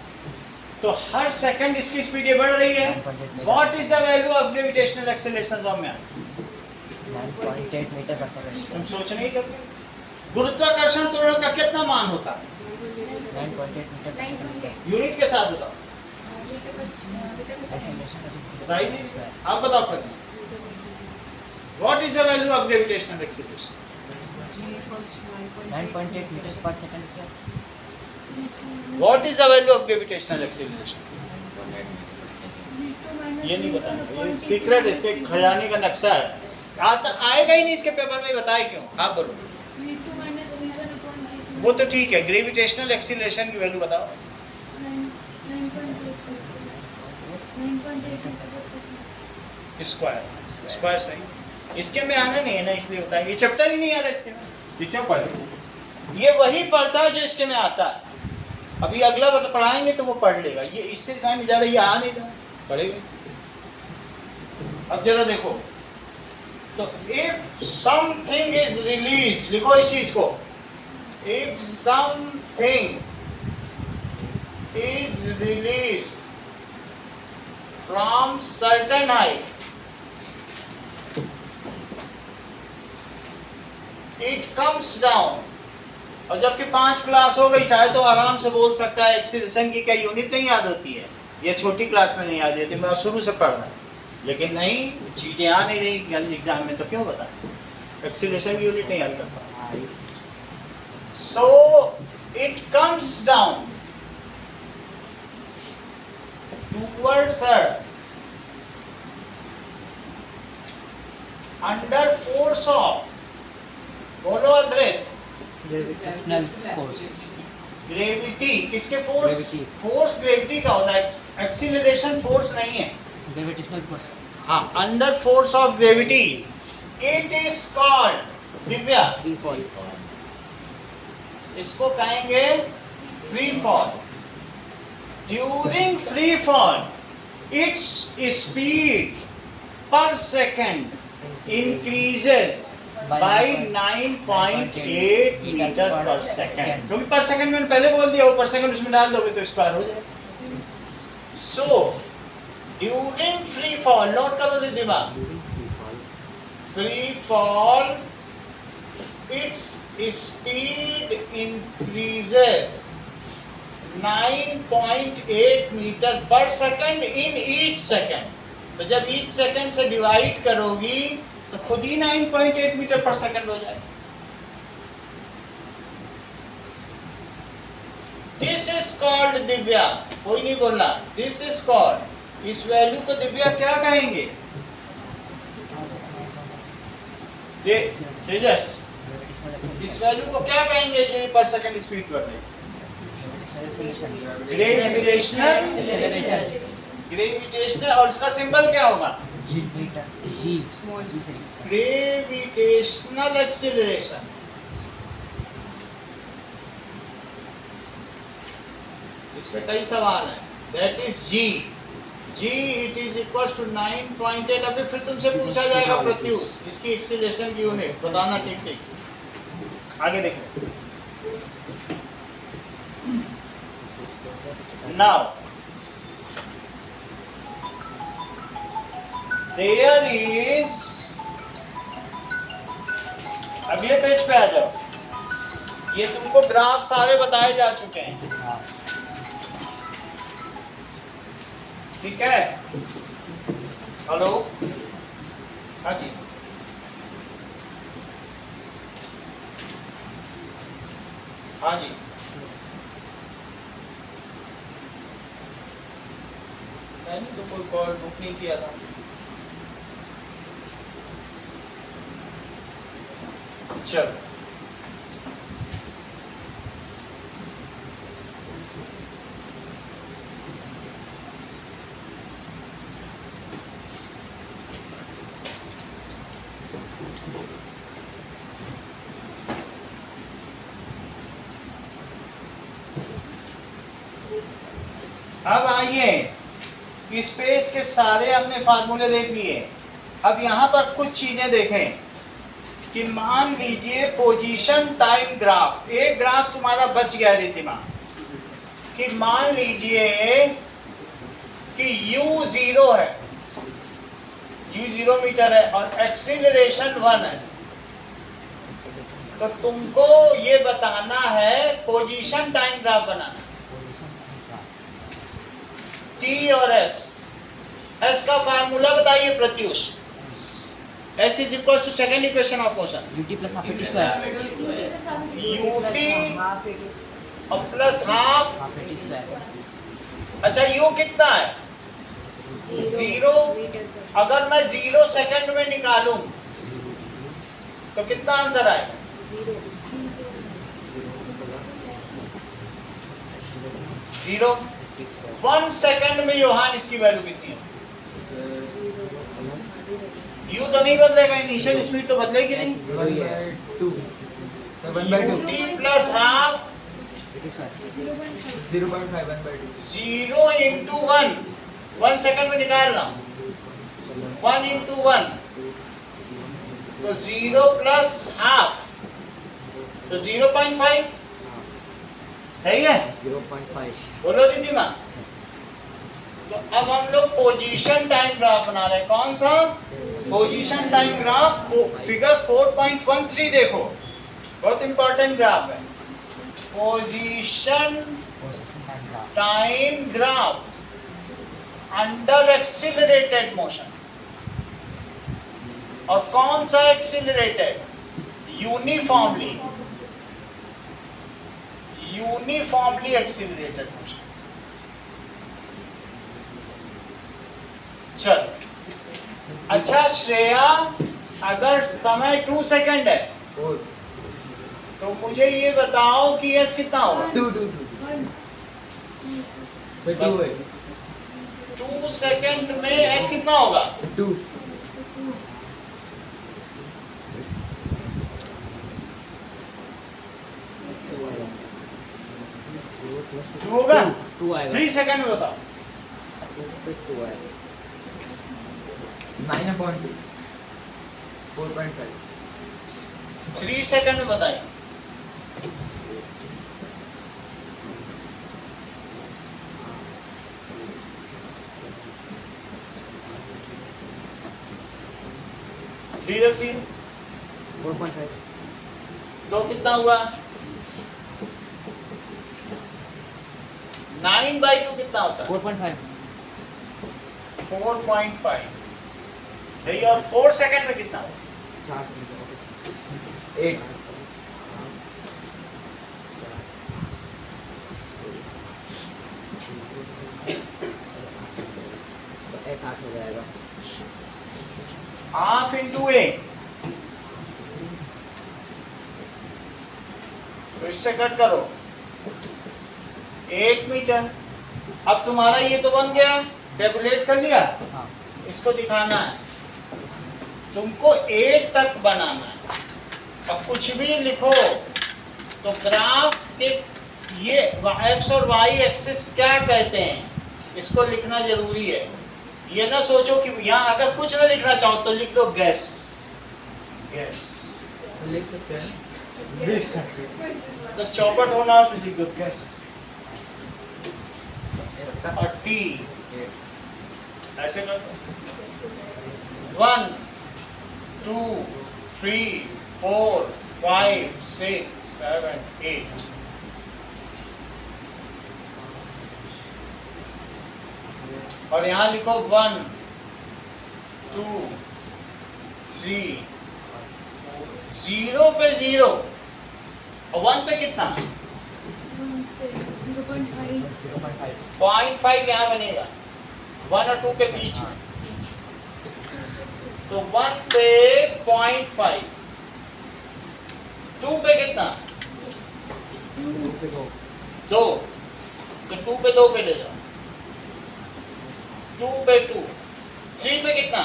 तो हर सेकंड इसकी स्पीड ये बढ़ रही है। What is the value of gravitational acceleration Ramya? 9.8 metre per second. तुम सोच नहीं करते? गुरुत्वाकर्षण त्वरण का कितना मान होता है? 9.8 मीटर पर सेकंड। यूनिट के साथ बताओ, एक्सीलरेशन बताइए, आप बताओ फिर। What is the value of gravitational acceleration? 9.8 metre per second square. What is the value of gravitational acceleration? ये नहीं बताना, ये सीक्रेट, इसके खजाने का नक्शा है। आएगा ही नहीं इसके पेपर में, बताए क्यों? आप बोलो। वो तो ठीक है, ग्रेविटेशनल एक्सीलरेशन की वैल्यू बताओ। स्क्वायर, स्क्वायर सही। इसके में आना नहीं है ना, इसलिए बताएंगे। ये चैप्टर ही नहीं आ रहा इसके में, ये क्यों पढ़े? ये वही पढ़ता है जो इसके में आता है। अभी अगला मतलब पढ़ाएंगे तो वो पढ़ लेगा, ये इसके दिमाग में जा रहा है, ये आ नहीं रहा, पढ़ेगा। अब जरा देखो, तो इफ समथिंग इज रिलीज, लिखो इस चीज को, if something is released from certain height, it comes down। और जबकि 5 क्लास हो गई, चाहे तो आराम से बोल सकता है एक्सीलरेशन की क्या यूनिट नहीं याद होती है, ये छोटी क्लास में नहीं याद होती, मैं शुरू से पढ़ रहा हूँ, लेकिन नहीं, चीजें आ नहीं रही एग्जाम में, तो क्यों बता एक्सीलरेशन की यूनिट नहीं याद करता। So it comes down towards earth under force of, बोलो अद्रित, ग्रेविटेशनल फोर्स। ग्रेविटी। किसके फोर्स? Gravity। फोर्स ग्रेविटी का होता है, एक्सीलरेशन फोर्स नहीं है। Gravitational force. हाँ, under force of gravity it is called, Divya, free fall. इसको कहेंगे free fall. During free fall, its speed per second increases by 9.8 metre per second, क्योंकि पर सेकंड मैंने पहले बोल दिया, वो पर सेकंड उसमें डाल दोगे तो स्क्वायर हो जाएगा। So during free fall, note करो Riddhima, free fall its speed increases 9.8 metre per second in each second. तो जब ईच सेकंड से डिवाइड करोगी तो खुद ही 9.8 मीटर पर सेकंड हो जाए। दिस इज कॉल्ड दिव्या, कोई नहीं बोलना, दिस इज कॉल्ड, इस वैल्यू को दिव्या क्या कहेंगे? तेजस, इस वैल्यू को क्या कहेंगे जो ये पर सेकंड स्पीड बढ़ रही? ग्रेविटेशनल, ग्रेविटेशनल, और इसका सिंबल क्या होगा? G gravitational acceleration. इस पे कई सवाल हैं। That is g, g it is equal to 9.8। अभी फिर तुमसे पूछा जाएगा प्रत्युष इसकी एक्सीलरेशन की यूनिट बताना, ठीक ठीक। आगे देखो, नाउ देयर इज, अगले पेज पे आ जाओ। ये तुमको ग्राफ सारे बताए जा चुके हैं, ठीक है? हेलो, हाँ जी, हाँ जी, मैंने तो कोई कॉल बुक नहीं किया था। चलो, अब आइए, स्पेस के सारे हमने फार्मूले देख लिए। अब यहाँ पर कुछ चीजें देखें कि मान लीजिए पोजीशन टाइम ग्राफ, एक ग्राफ तुम्हारा बच गया रिद्धिमा, कि मान लीजिए कि u0 है, u0 मीटर है और एक्सीलरेशन 1 है। तो तुमको ये बताना है, पोजीशन टाइम ग्राफ बनाना, T और S। S का फार्मूला बताइए Pratyush. S is equal to second equation of motion, ut plus half at square, ut half at और plus half. half at square, अच्छा, u कितना है? जीरो। अगर मैं 0 सेकंड में निकालूं तो कितना आंसर आएगा? जीरो। 1 सेकंड में योहान इसकी वैल्यू कितनी है? u तो नहीं बदलेगा, इनिशियल स्पीड तो बदलेगी नहीं। 1/2, 1/2, ut plus half 0.5, 1/2, 0 into 1, 1 second में निकालना, 1 इंटू 1 तो 0 प्लस हाफ तो 0.5, सही है? 0.5, बोलो रिद्धिमा। तो अब हम लोग पोजीशन टाइम ग्राफ बना रहे हैं। कौन सा? पोजीशन टाइम ग्राफ, फिगर 4.13 देखो, बहुत इंपॉर्टेंट ग्राफ है। Position time graph under accelerated motion. और कौन सा accelerated? Uniformly, uniformly accelerated motion. चलो, अच्छा श्रेया, अगर समय 2 सेकंड है 4, तो मुझे ये बताओ कि एस कितना होगा? 2, so 2 है, 2 सेकंड में एस कितना होगा? 2, होगा 2 आएगा, 3 सेकंड में बताओ। 2 आएगा, 9/2, 4.5, 3 सेकंड में बताइए। थ्री 4.5, दो कितना हुआ? 9/2 कितना होता है? 4.5, 4.5। यही, और 4 सेकंड में कितना? 4 सेकंड 8 8 हो जाएगा। हाफ इंटू ए, तो इससे कट करो 8 मीटर। अब तुम्हारा ये तो बन गया, कैलकुलेट कर लिया। हाँ इसको दिखाना है, तुमको 8 तक बनाना है। अब कुछ भी लिखो तो ग्राफ के ये एक्स और वाई एक्सिस क्या कहते हैं, इसको लिखना जरूरी है। ये ना सोचो कि यहाँ अगर कुछ ना लिखना चाहो तो लिख दो गैस, गैस तो लिख सकते हैं। लिख सकते। तो चौपट होना तो लिख दो गैस और टी ऐसे कर दो। 1 2 3 4 5 6 7 8। और यहाँ लिखो 1 2 3 0 पे 0 और 1 पे कितना? 0.5 0.5 यहाँ बनेगा 1 और 2 के बीच में। तो 1 पे 0.5, 2 पे कितना? 2, तो 2 पे 2 पे ले जाओ, 2 पे 2, 3 पे कितना?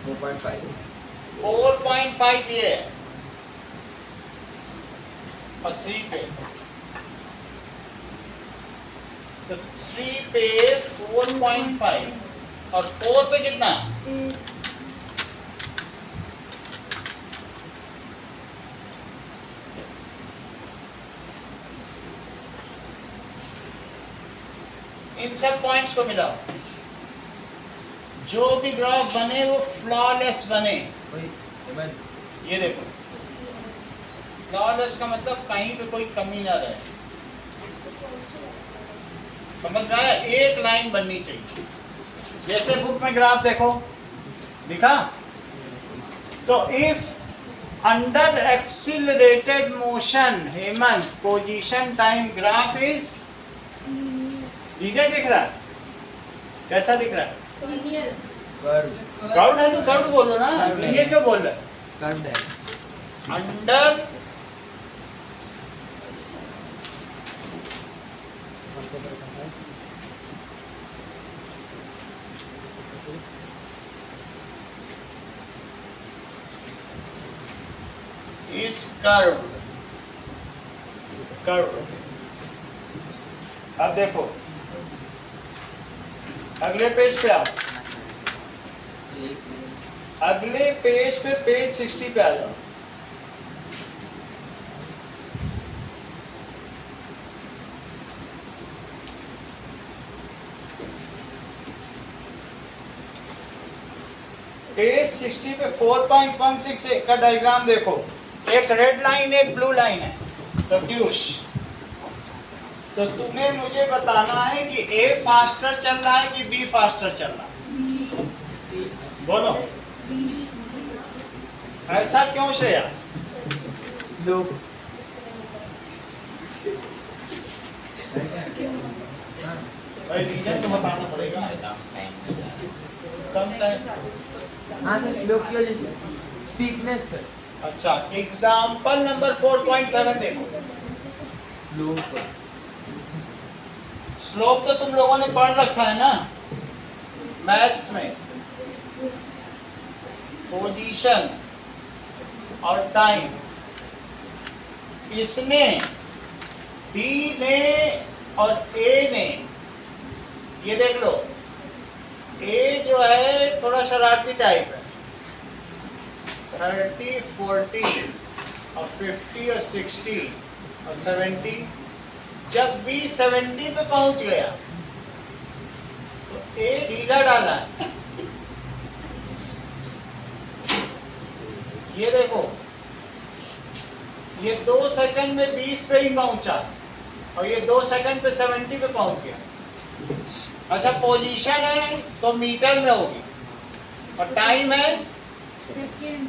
4.5 4.5 ये है, और 3 पे, तो 3 पे 4.5 और 4 पे कितना? 8। इन सब पॉइंट्स को मिलाओ, जो भी ग्राफ बने वो फ्लॉलेस बने। ये देखो, फ्लॉलेस का मतलब कहीं पे कोई कमी ना रहे, समझ रहा है? एक लाइन बननी चाहिए। जैसे बुक में ग्राफ देखो दिखा, तो if under accelerated motion Hemant position time graph is linear दिख रहा है, कैसा दिख रहा है? कर्व है तो कर्व बोलो ना, लीनियर क्यों बोल रहे? कर्व्ड है। Under is curved, curved। अब देखो अगले पेज पे आओ, अगले पेज पे पेज 60 पे आ जाओ। पेज 60 पे 4.16 का डायग्राम देखो, एक रेड लाइन एक ब्लू लाइन है, तो पीयूष, तो तुम्हें मुझे बताना है कि ए फास्टर चल रहा है कि बी फास्टर चल रहा है, बोलो। ऐसा क्यों श्रेया? लोग भाई रीजन तो बताना पड़ेगा, कम टाइम। हाँ सर, स्लोप की वजह से, स्टीपनेस सर। अच्छा, एग्जाम्पल नंबर 4.7 देखो। स्लोप स्लोप तो तुम लोगों ने पढ़ रखा है ना मैथ्स में, पोजीशन और टाइम। इसने बी ने और ए ने, ये देख लो, ए जो है थोड़ा शरारती टाइप है, 30, 40 और 50 और 60 और 70। जब बी 70 पे पहुंच गया तो ए ढीला डाला है। ये देखो, ये 2 सेकंड में 20 पे ही पहुंचा और ये 2 सेकंड पे 70 पे पहुंच गया। अच्छा, पोजीशन है तो मीटर में होगी, और टाइम है सेकेंड।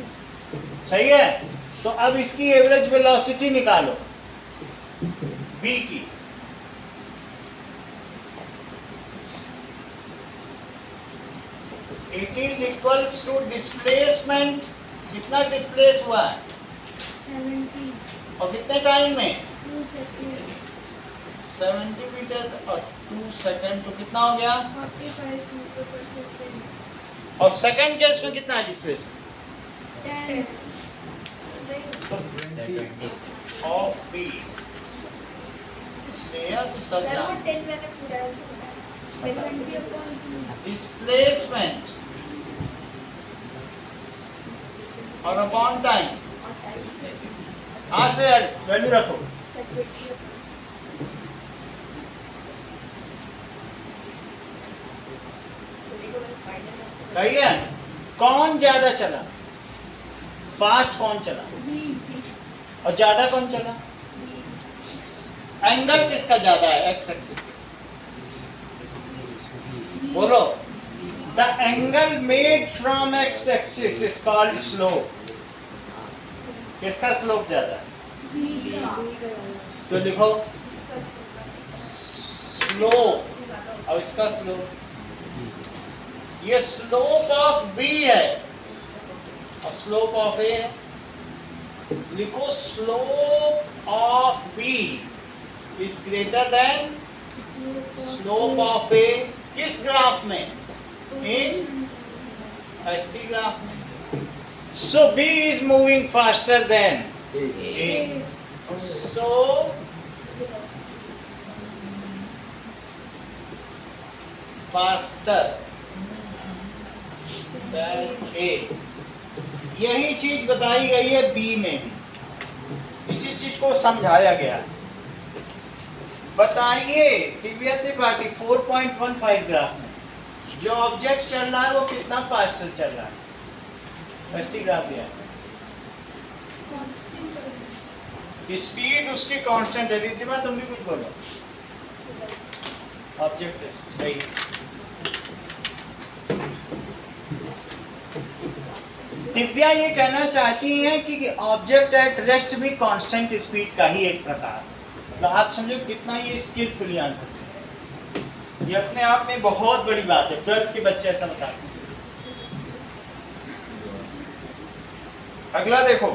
सही है। तो अब इसकी एवरेज वेलोसिटी निकालो v की। It is equals to displacement, कितना डिस्प्लेस हुआ है 70 और कितने टाइम में 2 seconds 70 मीटर और 2 सेकंड, तो कितना हो गया। 45 meter per second और सेकंड केस में कितना है डिस्प्लेसमेंट 10 ऑफ v से या तो सब सर वो जान 10 मैंने पूरा बताया 70/2 डिस्प्लेसमेंट और अपॉन टाइम। और टाइम हाँ से वैल्यू रखो। सही है। कौन ज्यादा चला, फास्ट कौन चला और ज्यादा कौन चला। एंगल किसका ज्यादा है एक्स एक्सिस से, बोलो। The angle made from x axis is called slope. किसका स्लोप ज्यादा है, तो लिखो स्लोप और इसका स्लोप। ये स्लोप ऑफ बी है और स्लोप ऑफ ए है। लिखो slope of B is greater than slope of A. किस ग्राफ में, इन एसटी ग्राफ में। So B is moving faster than A. So faster than A. यही चीज बताई गई है बी में भी, इसी चीज को समझाया गया। बताइए दिव्या त्रिपाठी 4.15 ग्राफ में जो ऑब्जेक्ट चल रहा है वो कितना फास्टर चल रहा है। एसटी ग्राफ दिया है, स्पीड उसकी कांस्टेंट है। रिद्धिमा तुम भी कुछ बोलो। ऑब्जेक्ट है सही। दिव्या ये कहना चाहती हैं कि ऑब्जेक्ट एट रेस्ट भी कांस्टेंट स्पीड का ही एक प्रकार। तो आप समझो कितना ये स्किलफुली आंसर है। ये अपने आप में बहुत बड़ी बात है। 12th के बच्चे ऐसा बताते हैं। अगला देखो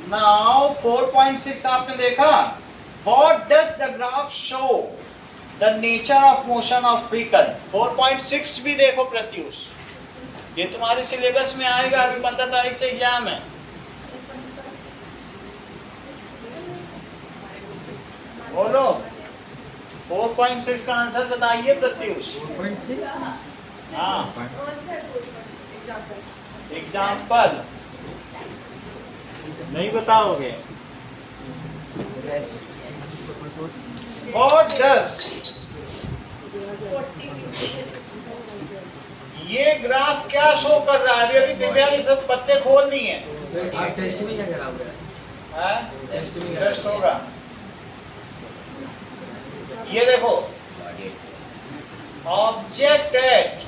नाउ 4.6 आपने देखा। What does the graph show the nature of motion of vehicle. 4.6 भी देखो प्रत्युष, ये तुम्हारे सिलेबस में आएगा। अभी 15 तारीख से एग्जाम है। बोलो 4.6 का आंसर बताइए प्रत्युष। 4.6 हाँ एग्जाम्पल नहीं बताओगे। What does ये ग्राफ क्या शो कर रहा है। अभी दिव्या ने सब पत्ते खोल दिए हैं। आप टेस्ट में क्या करा हुआ है? टेस्ट में क्या टेस्ट होगा। ये देखो object at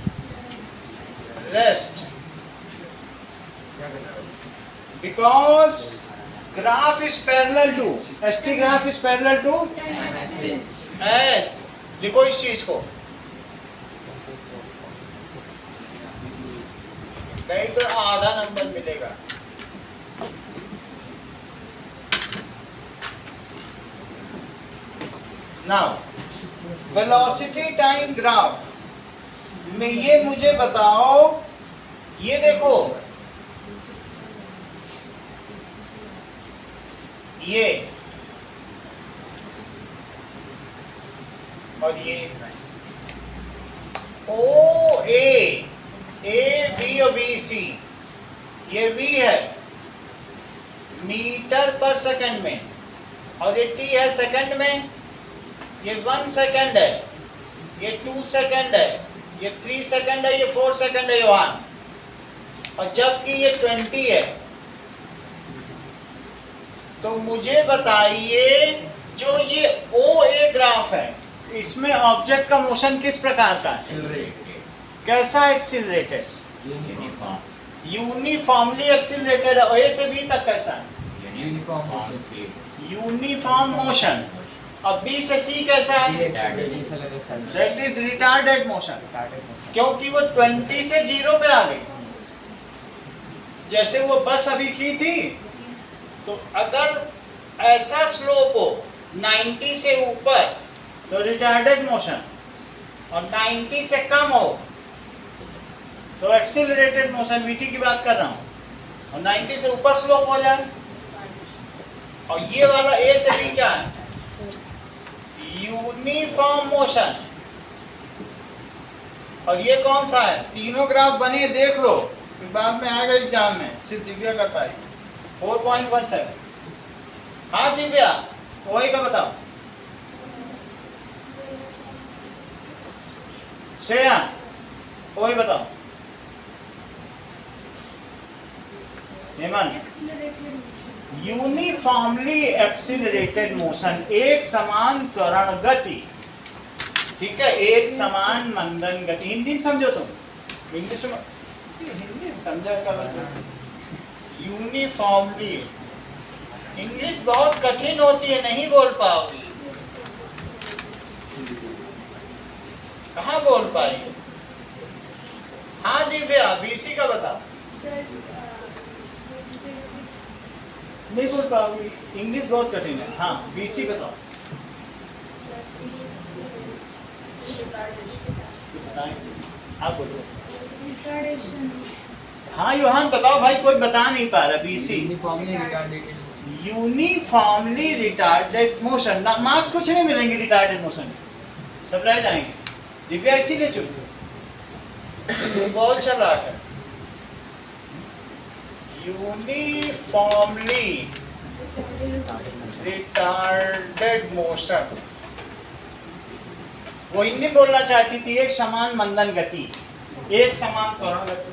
rest because graph is parallel to ST graph is parallel to S. लिखो इस चीज को, नहीं तो आधा नंबर मिलेगा। नाउ वेलोसिटी टाइम ग्राफ में ये मुझे बताओ, ये देखो ये और ये ओ ए बी और बी सी, ये v है मीटर पर सेकंड में और ये t है सेकंड में। ये 1 सेकंड है, ये 2 सेकंड है, ये 3 सेकंड है, ये 4 सेकंड है, ये 1। और जबकि ये 20 है। तो मुझे बताइए जो ये ओ ए ग्राफ है इसमें ऑब्जेक्ट का मोशन किस प्रकार का है। कैसा एक्सीलरेटेड? यूनिफॉर्मली एक्सीलरेटेड है। ए से बी तक कैसा है? Uniform motion uniform motion. अब बी से सी कैसा है? दैट इज रिटार्डेड मोशन, क्योंकि वो 20 से 0 पे आ गई। जैसे वो बस अभी की थी, तो अगर ऐसा स्लोप हो 90 से ऊपर तो रिटार्डेड मोशन, और 90 से कम हो तो एक्सीलरेटेड मोशन, वीटी की बात कर रहा हूं। और 90 से ऊपर स्लोप हो जाए, और ये वाला ए से बी क्या है? Uniform motion. और ये कौन सा है? तीनों ग्राफ बने देख लो, फिर बाद में आएगा एग्जाम में, सिर्फ दिव्या कर पाएगी। 4.17। हाँ दिव्या, वही का बताओ। श्रेया, वही बताओ। हेमंत, यूनिफॉर्मली एक्सीलरेटेड मोशन, एक समान त्वरण गति, ठीक है, एक समान मंदन गति। हिंदी में समझो तुम, इंग्लिश में हिंदी में समझा कर। यूनिफॉर्मली, इंग्लिश बहुत कठिन होती है, नहीं बोल पाओगी। कहाँ बोल पाई? हाँ दिव्या, बीसी का बताओ। नहीं बोल पाओगी, इंग्लिश बहुत कठिन है। हाँ बीसी बताओ। आप बोलो। हाँ योहान बताओ भाई, कोई बता नहीं पा रहा। BC uniformly retarded motion. ना मार्क्स कुछ नहीं मिलेंगे रिटार्डेड मोशन, सब रह जाएंगे। दिव्या इसीलिए चुप बहुत चालाक है। यूनिफॉर्मली रिटार्डेड मोशन, वो हिंदी बोलना चाहती थी, एक समान मंदन गति, एक समान त्वरण गति,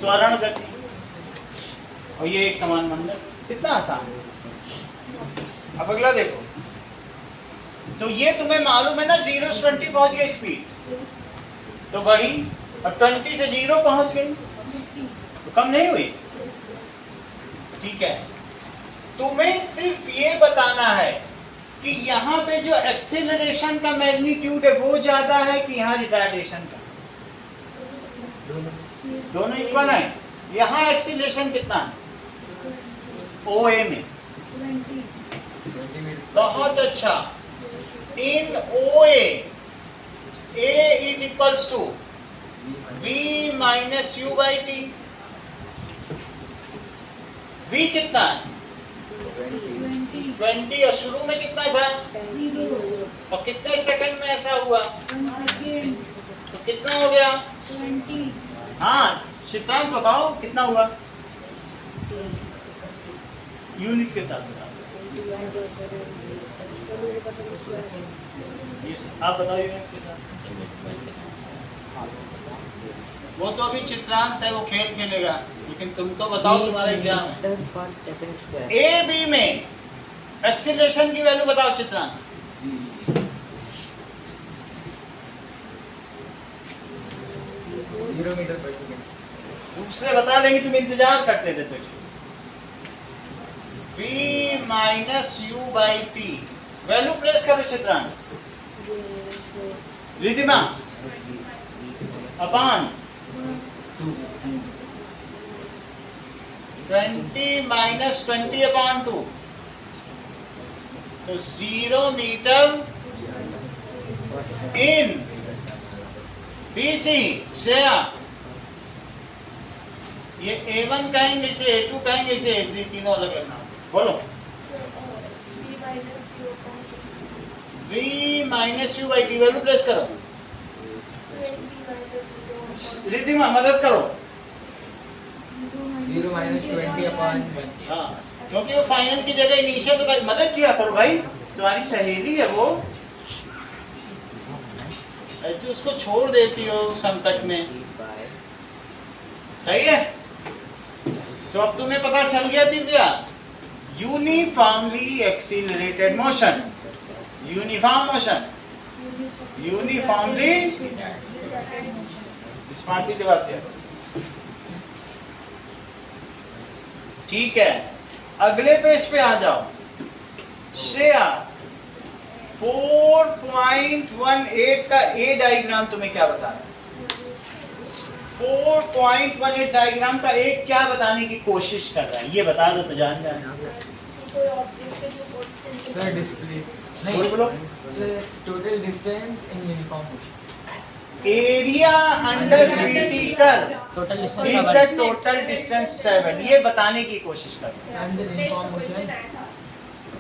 त्वरण गति, और ये एक समान मंदन। कितना आसान है। अब अगला देखो, तो ये तुम्हें मालूम है ना, 0 से 20 पहुंच गई स्पीड, तो बढ़ी, और 20 से 0 पहुंच गई तो कम नहीं हुई। ठीक है, तुम्हें सिर्फ ये बताना है कि यहाँ पे जो एक्सीलरेशन का मैग्नीट्यूड है वो ज्यादा है कि यहाँ रिटार्डेशन का? दोनों इक्वल है। यहाँ एक्सीलरेशन कितना है? ओ ए में 20। बहुत अच्छा। In oh a is equals to v minus u by t. v कितना है? 20, और शुरू में कितना था? 0। और कितने सेकंड में ऐसा हुआ? 1 सेकेंड। तो कितना हो गया? 20। हाँ चित्रांश बताओ कितना हुआ? यूनिट के साथ बताओ। आप बताओ यूनिट के साथ। वो तो अभी चित्रांश है, वो खेल खेलेगा, लेकिन तुम तो बताओ, तुम्हारा एग्जाम है। ए बी में एक्सीलरेशन की वैल्यू बताओ चित्रांश। दूसरे बता लेंगे, तुम इंतजार करते रहते हो। v minus u by T, value place करो चित्रांश। रिधिमा अपान 20 माइनस 20 अपॉन 2, तो 0 मीटर इन BC। श्रेया, ये A1 कहेंगे, इसे A2 कहेंगे, इसे A3, तीनों अलग अलग नाम। बोलो। v minus u by T, value place करो। रिधिमा मदद करो। 0 माइनस 20 अपॉन 1। हाँ, क्योंकि वो फाइनल की जगह इनिशियल तो मदद किया करो भाई, तुम्हारी सहेली है वो, ऐसे उसको छोड़ देती हो संकट में। सही है। सो अब तुम्हें पता चल गया Divya, uniformly accelerated motion, uniform motion, uniformly smartly दिखाते हैं। ठीक है, अगले पेज पे आ जाओ। श्रेया 4.18 का ए डायग्राम तुम्हें क्या बता रहा है? 4.18 डायग्राम का एक क्या बताने की कोशिश कर रहा है, ये बता दो तो जान जाए। सर डिस्प्लेस बोलो। Total distance in uniform motion. Area under VT कर total is distance the total distance travel, ये बताने की कोशिश कर रहा है। Under uniform motion.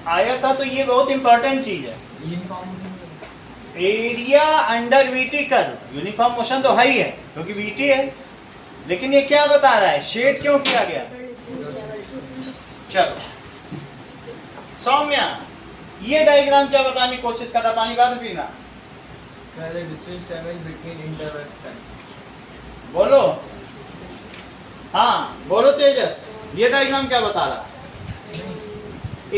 आया था तो ये बहुत इंपॉर्टेंट चीज है। Uniform motion area under VT कर, यूनिफॉर्म मोशन तो है ही है क्योंकि वीटी है, लेकिन ये क्या बता रहा है, शेड क्यों किया गया? चलो सौम्या, ये डायग्राम क्या बताने की कोशिश कर रहा? पानी बाद में पीना। the distance travel between interval time. बोलो, हाँ बोलो तेजस, ये डायग्राम क्या बता रहा?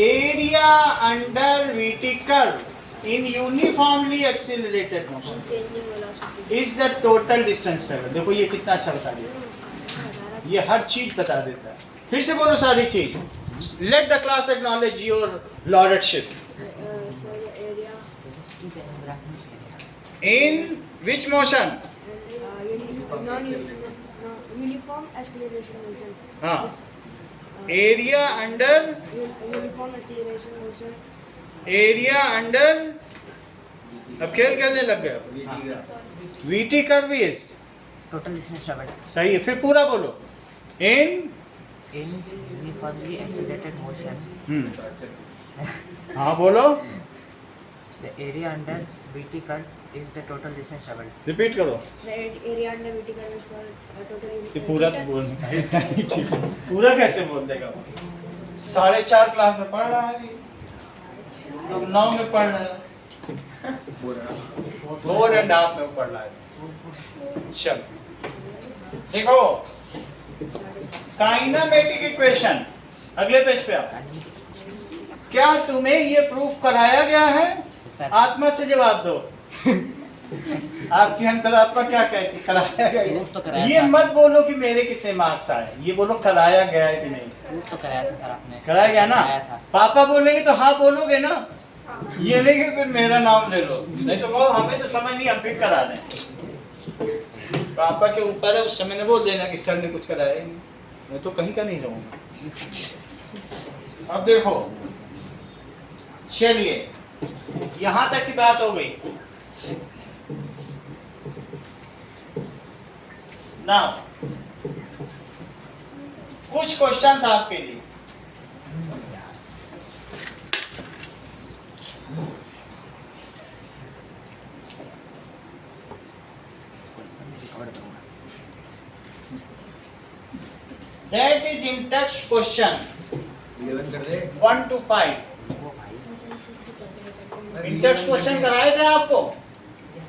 Area under VT curve in uniformly accelerated motion changing velocity is the total distance travel. देखो ये कितना अच्छा बता दिया, ये हर चीज बता देता है। फिर से बोलो सारी चीज। Let the class acknowledge your lordship area in which motion? uniform acceleration motion. हाँ, area under, Uniform acceleration motion. Area under, अब खेल खेलने लग गए। VT curve is total distance travelled सही है, फिर पूरा बोलो। इन इन यूनिफॉर्मली एक्सीलरेटेड मोशन हाँ बोलो, the area under VT curve is the total distance travelled. Repeat करो। The area under VT curve is called total ये पूरा तो बोल ठीक है, पूरा कैसे बोल देगा? 4.5 क्लास में पढ़ रहा है, लोग 9 में पढ़ रहे हैं, 4.5 में पढ़ रहा है। चल देखो, काइनेमेटिक इक्वेशन अगले पेज पे आओ। क्या तुम्हें ये प्रूफ कराया गया है? सर। आत्मा से जवाब दो। आपकी अंतरात्मा क्या कहती? कराया गया प्रूफ तो कराया ये था। मत बोलो कि मेरे कितने मार्क्स आए, ये बोलो कराया गया है कि नहीं। प्रूफ तो कराया था सर आपने। कराया गया ना? कराया था। पापा बोलेंगे तो हाँ बोलोगे ना, ये नहीं कि फिर मेरा नाम ले लो, नहीं तो कहो हमें तो समझ नहीं, हम फिर करा दें। पापा के ऊपर है, उस समय ने बोल देना कि सर ने कुछ कराया ही नहीं, मैं तो कहीं का नहीं रहूंगा। अब देखो, चलिए यहां तक की बात हो गई ना। कुछ क्वेश्चंस आपके लिए। That is in text question 11 कर दे 1 to 5। इन टेक्स्ट क्वेश्चन कराए थे आपको?